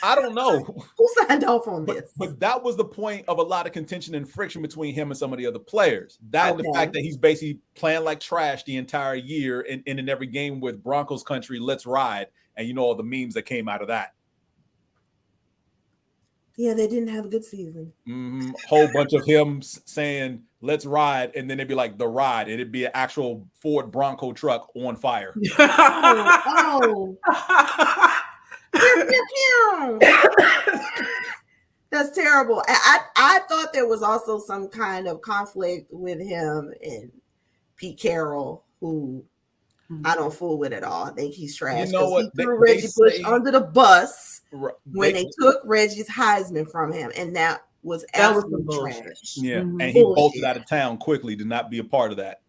I don't know. Who signed off on this? But that was the point of a lot of contention and friction between him and some of the other players. That and the fact that he's basically playing like trash the entire year and in every game with Broncos country, let's ride. And you know all the memes that came out of that. Yeah, they didn't have a good season. Whole bunch of him saying, let's ride. And then they'd be like, the ride. And it'd be an actual Ford Bronco truck on fire. That's terrible. I thought there was also some kind of conflict with him and Pete Carroll, who I don't fool with at all. I think he's trash. You know what? He threw Reggie Bush under the bus when they took Reggie's Heisman from him, and that was absolutely trash. Yeah, and he bolted out of town quickly to not be a part of that.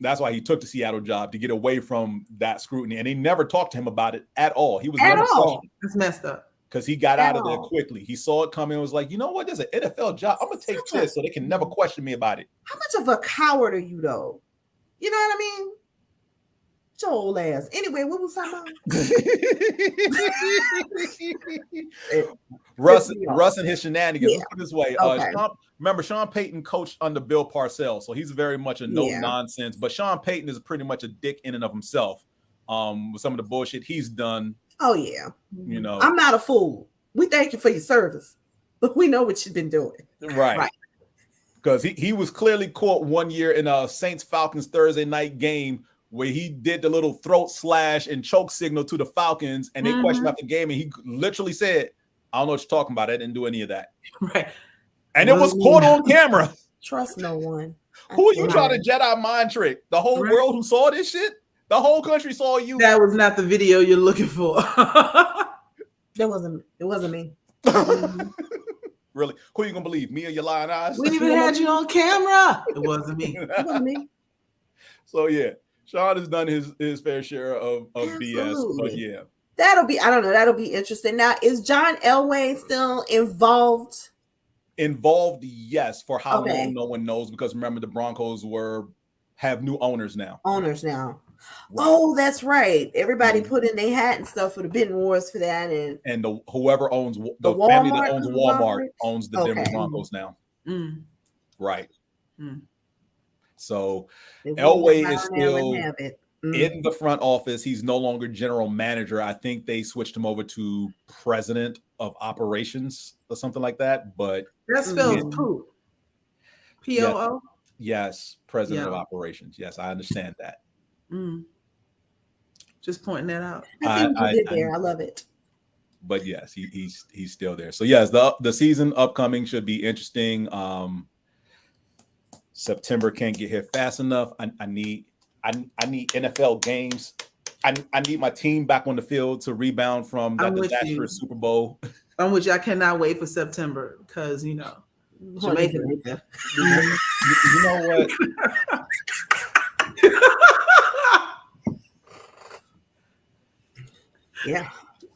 That's why he took the Seattle job, to get away from that scrutiny. And they never talked to him about it at all. He was never questioned. It's messed up. Because he got out of there quickly. He saw it coming and was like, you know what? There's an NFL job. I'm going to take this so they can never question me about it. How much of a coward are you, though? You know what I mean? Your old ass. Anyway, what was I about? Russ and his shenanigans. Let's put it this way. Remember, Sean Payton coached under Bill Parcells, so he's very much a no-nonsense. But Sean Payton is pretty much a dick in and of himself with some of the bullshit he's done. Oh, yeah. You know, I'm not a fool. We thank you for your service, but we know what you've been doing. Right. Because he was clearly caught one year in a Saints-Falcons Thursday night game where he did the little throat slash and choke signal to the Falcons, and they questioned after the game, and he literally said, I don't know what you're talking about. I didn't do any of that. Right. And it was caught on camera. Trust no one. Who are you trying to Jedi mind trick? The whole world who saw this shit? The whole country saw you. That was not the video you're looking for. It wasn't me. Really? Who are you gonna believe? Me or your lying eyes? We even had you on camera. It wasn't me. It wasn't me. So yeah. Sean has done his fair share of BS, but yeah. That'll be interesting. Now, is John Elway still involved? Involved, yes. For how long, no one knows, because remember, the Broncos have new owners now. Right. Oh, that's right. Everybody put in their hat and stuff for the bidding wars for that, and whoever owns the family that owns Walmart owns the Denver Broncos now. Right. So Elway is still in the front office. He's no longer general manager. I think they switched him over to president of operations or something like that. But that spells poop. POO. Yes, president of operations. Yes, I understand that. Just pointing that out. I love it. But yes, he's still there. So yes, the season upcoming should be interesting. September can't get here fast enough. I need NFL games. I need my team back on the field to rebound from that disastrous Super Bowl. I'm with you. I cannot wait for September because Jamaica. You know what? Yeah.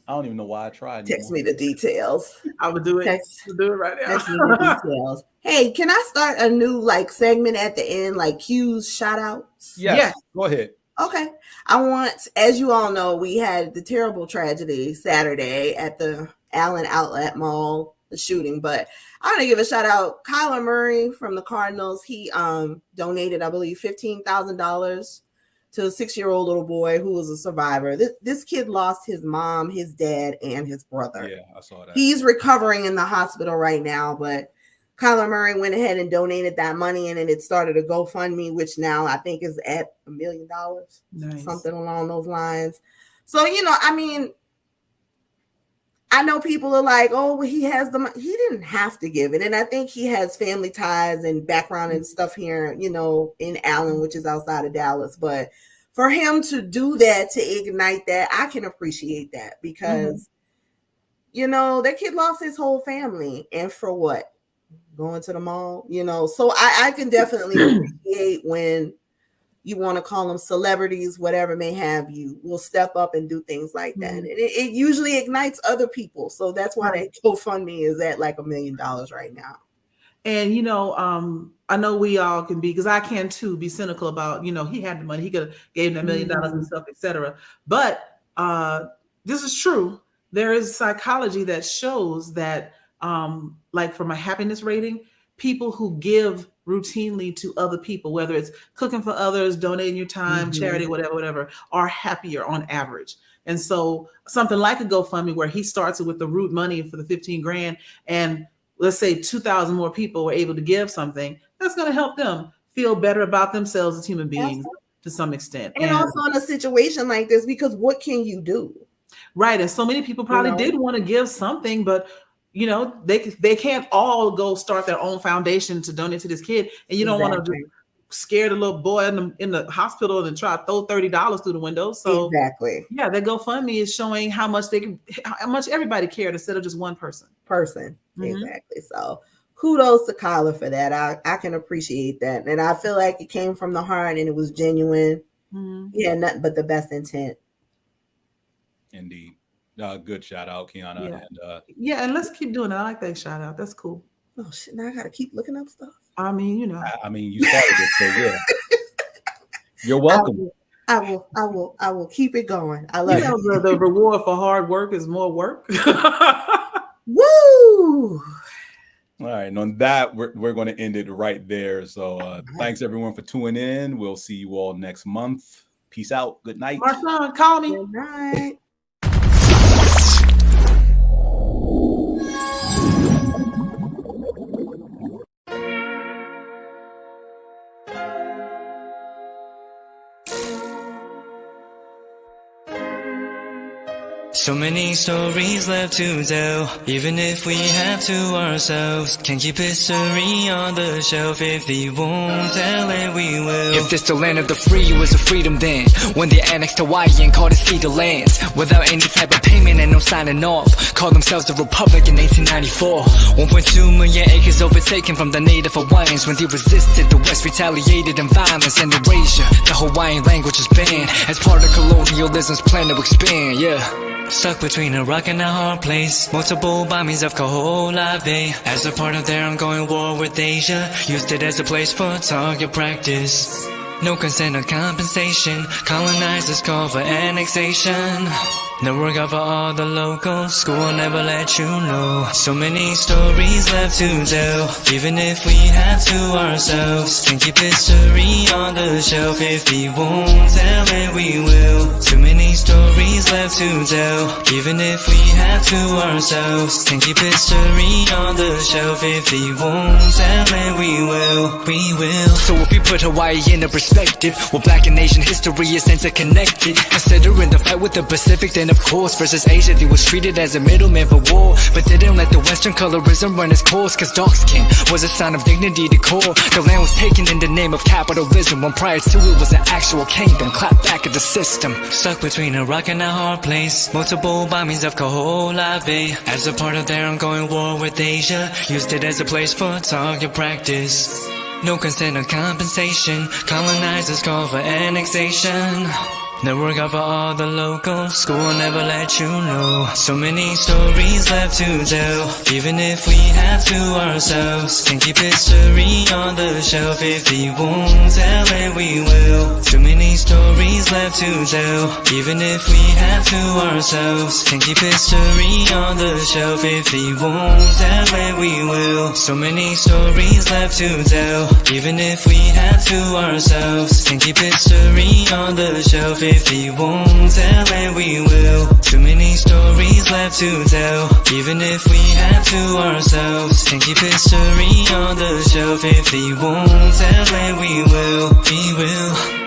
I don't even know why I tried. Text me the details. I would do it. Do it right now. Text me the details. Hey, can I start a new segment at the end, cues, shout outs? Yes. Go ahead. Okay. I want, as you all know, we had the terrible tragedy Saturday at the Allen Outlet Mall, the shooting, but I want to give a shout out. Kyler Murray from the Cardinals, he donated, I believe, $15,000 to a 6-year-old little boy who was a survivor. This kid lost his mom, his dad, and his brother. Yeah, I saw that. He's recovering in the hospital right now, but Kyler Murray went ahead and donated that money, and then it started a GoFundMe, which now I think is at $1 million, something along those lines. So, I know people are like, oh, well, he has the money. He didn't have to give it. And I think he has family ties and background and stuff here, in Allen, which is outside of Dallas. But for him to do that, to ignite that, I can appreciate that because, that kid lost his whole family. And for what? Going to the mall, So I can definitely appreciate when you want to call them celebrities, whatever may have you, will step up and do things like that. And it usually ignites other people. So that's why that GoFundMe is at $1 million right now. And, I know we all can be, because I can too, be cynical about, he had the money, he could have gave them $1 million and stuff, etc. But this is true. There is psychology that shows that, from a happiness rating, people who give routinely to other people, whether it's cooking for others, donating your time, charity, whatever, are happier on average. And so something like a GoFundMe where he starts it with the root money for the 15 grand and let's say 2,000 more people were able to give something, that's going to help them feel better about themselves as human beings to some extent. And also in a situation like this, because what can you do? Right. And so many people probably did want to give something, but they can't all go start their own foundation to donate to this kid. And you don't want to scare the little boy in the hospital and try to throw $30 through the window. So yeah, that GoFundMe is showing how much everybody cared instead of just one person. Exactly. So kudos to Kyler for that. I can appreciate that. And I feel like it came from the heart and it was genuine. Yeah, nothing but the best intent. Indeed. Good shout out, Qiana. And let's keep doing it. I like that shout out. That's cool. Oh shit! Now I gotta keep looking up stuff. I mean, you started it, so yeah. You're welcome. I will keep it going. I love it. The reward for hard work is more work. Woo! All right, and on that, we're going to end it right there. So thanks everyone for tuning in. We'll see you all next month. Peace out. Good night. Marshawn, call me. Good night. So many stories left to tell, even if we have to ourselves. Can't keep history on the shelf. If we won't tell it, we will. If this the land of the free, it was a freedom then, when they annexed Hawaii and called it Cedar Lands, without any type of payment and no signing off. Called themselves the Republic in 1894. 1.2 million acres overtaken from the native Hawaiians. When they resisted, the West retaliated in violence and erasure. The Hawaiian language is banned as part of colonialism's plan to expand, yeah. Stuck between a rock and a hard place. Multiple bombings of Kaho'olawe Bay as a part of their ongoing war with Asia. Used it as a place for target practice. No consent or compensation. Colonizers call for annexation. No work out for all the locals. School will never let you know. So many stories left to tell, even if we have to ourselves. Can't keep history on the shelf. If we won't tell it, we will. Too many stories left to tell, even if we have to ourselves. Can't keep history on the shelf. If we won't tell it, we will. We will. So if we put Hawaii in a perspective, well, Black and Asian history is interconnected. Considering the fight with the Pacific, then of course, versus Asia, they was treated as a middleman for war, but didn't let the Western colorism run its course, cause dark skin was a sign of dignity to core. The land was taken in the name of capitalism, when prior to it was an actual kingdom. Clap back at the system. Stuck between a rock and a hard place. Multiple bombings of Kaho'olawe Bay as a part of their ongoing war with Asia. Used it as a place for target practice. No consent or compensation. Colonizers call for annexation. No work out for all the locals. School will never let you know. So many stories left to tell, even if we have to ourselves. Can't keep history on the shelf. If we won't tell it, we will. Too many stories left to tell, even if we have to ourselves. Can't keep history on the shelf. If we won't tell it, we will. So many stories left to tell, even if we have to ourselves. Can't keep history on the shelf. If we won't tell it, we will. Too many stories left to tell, even if we have to ourselves. Can't keep history on the shelf. If we won't tell it, we will. We will.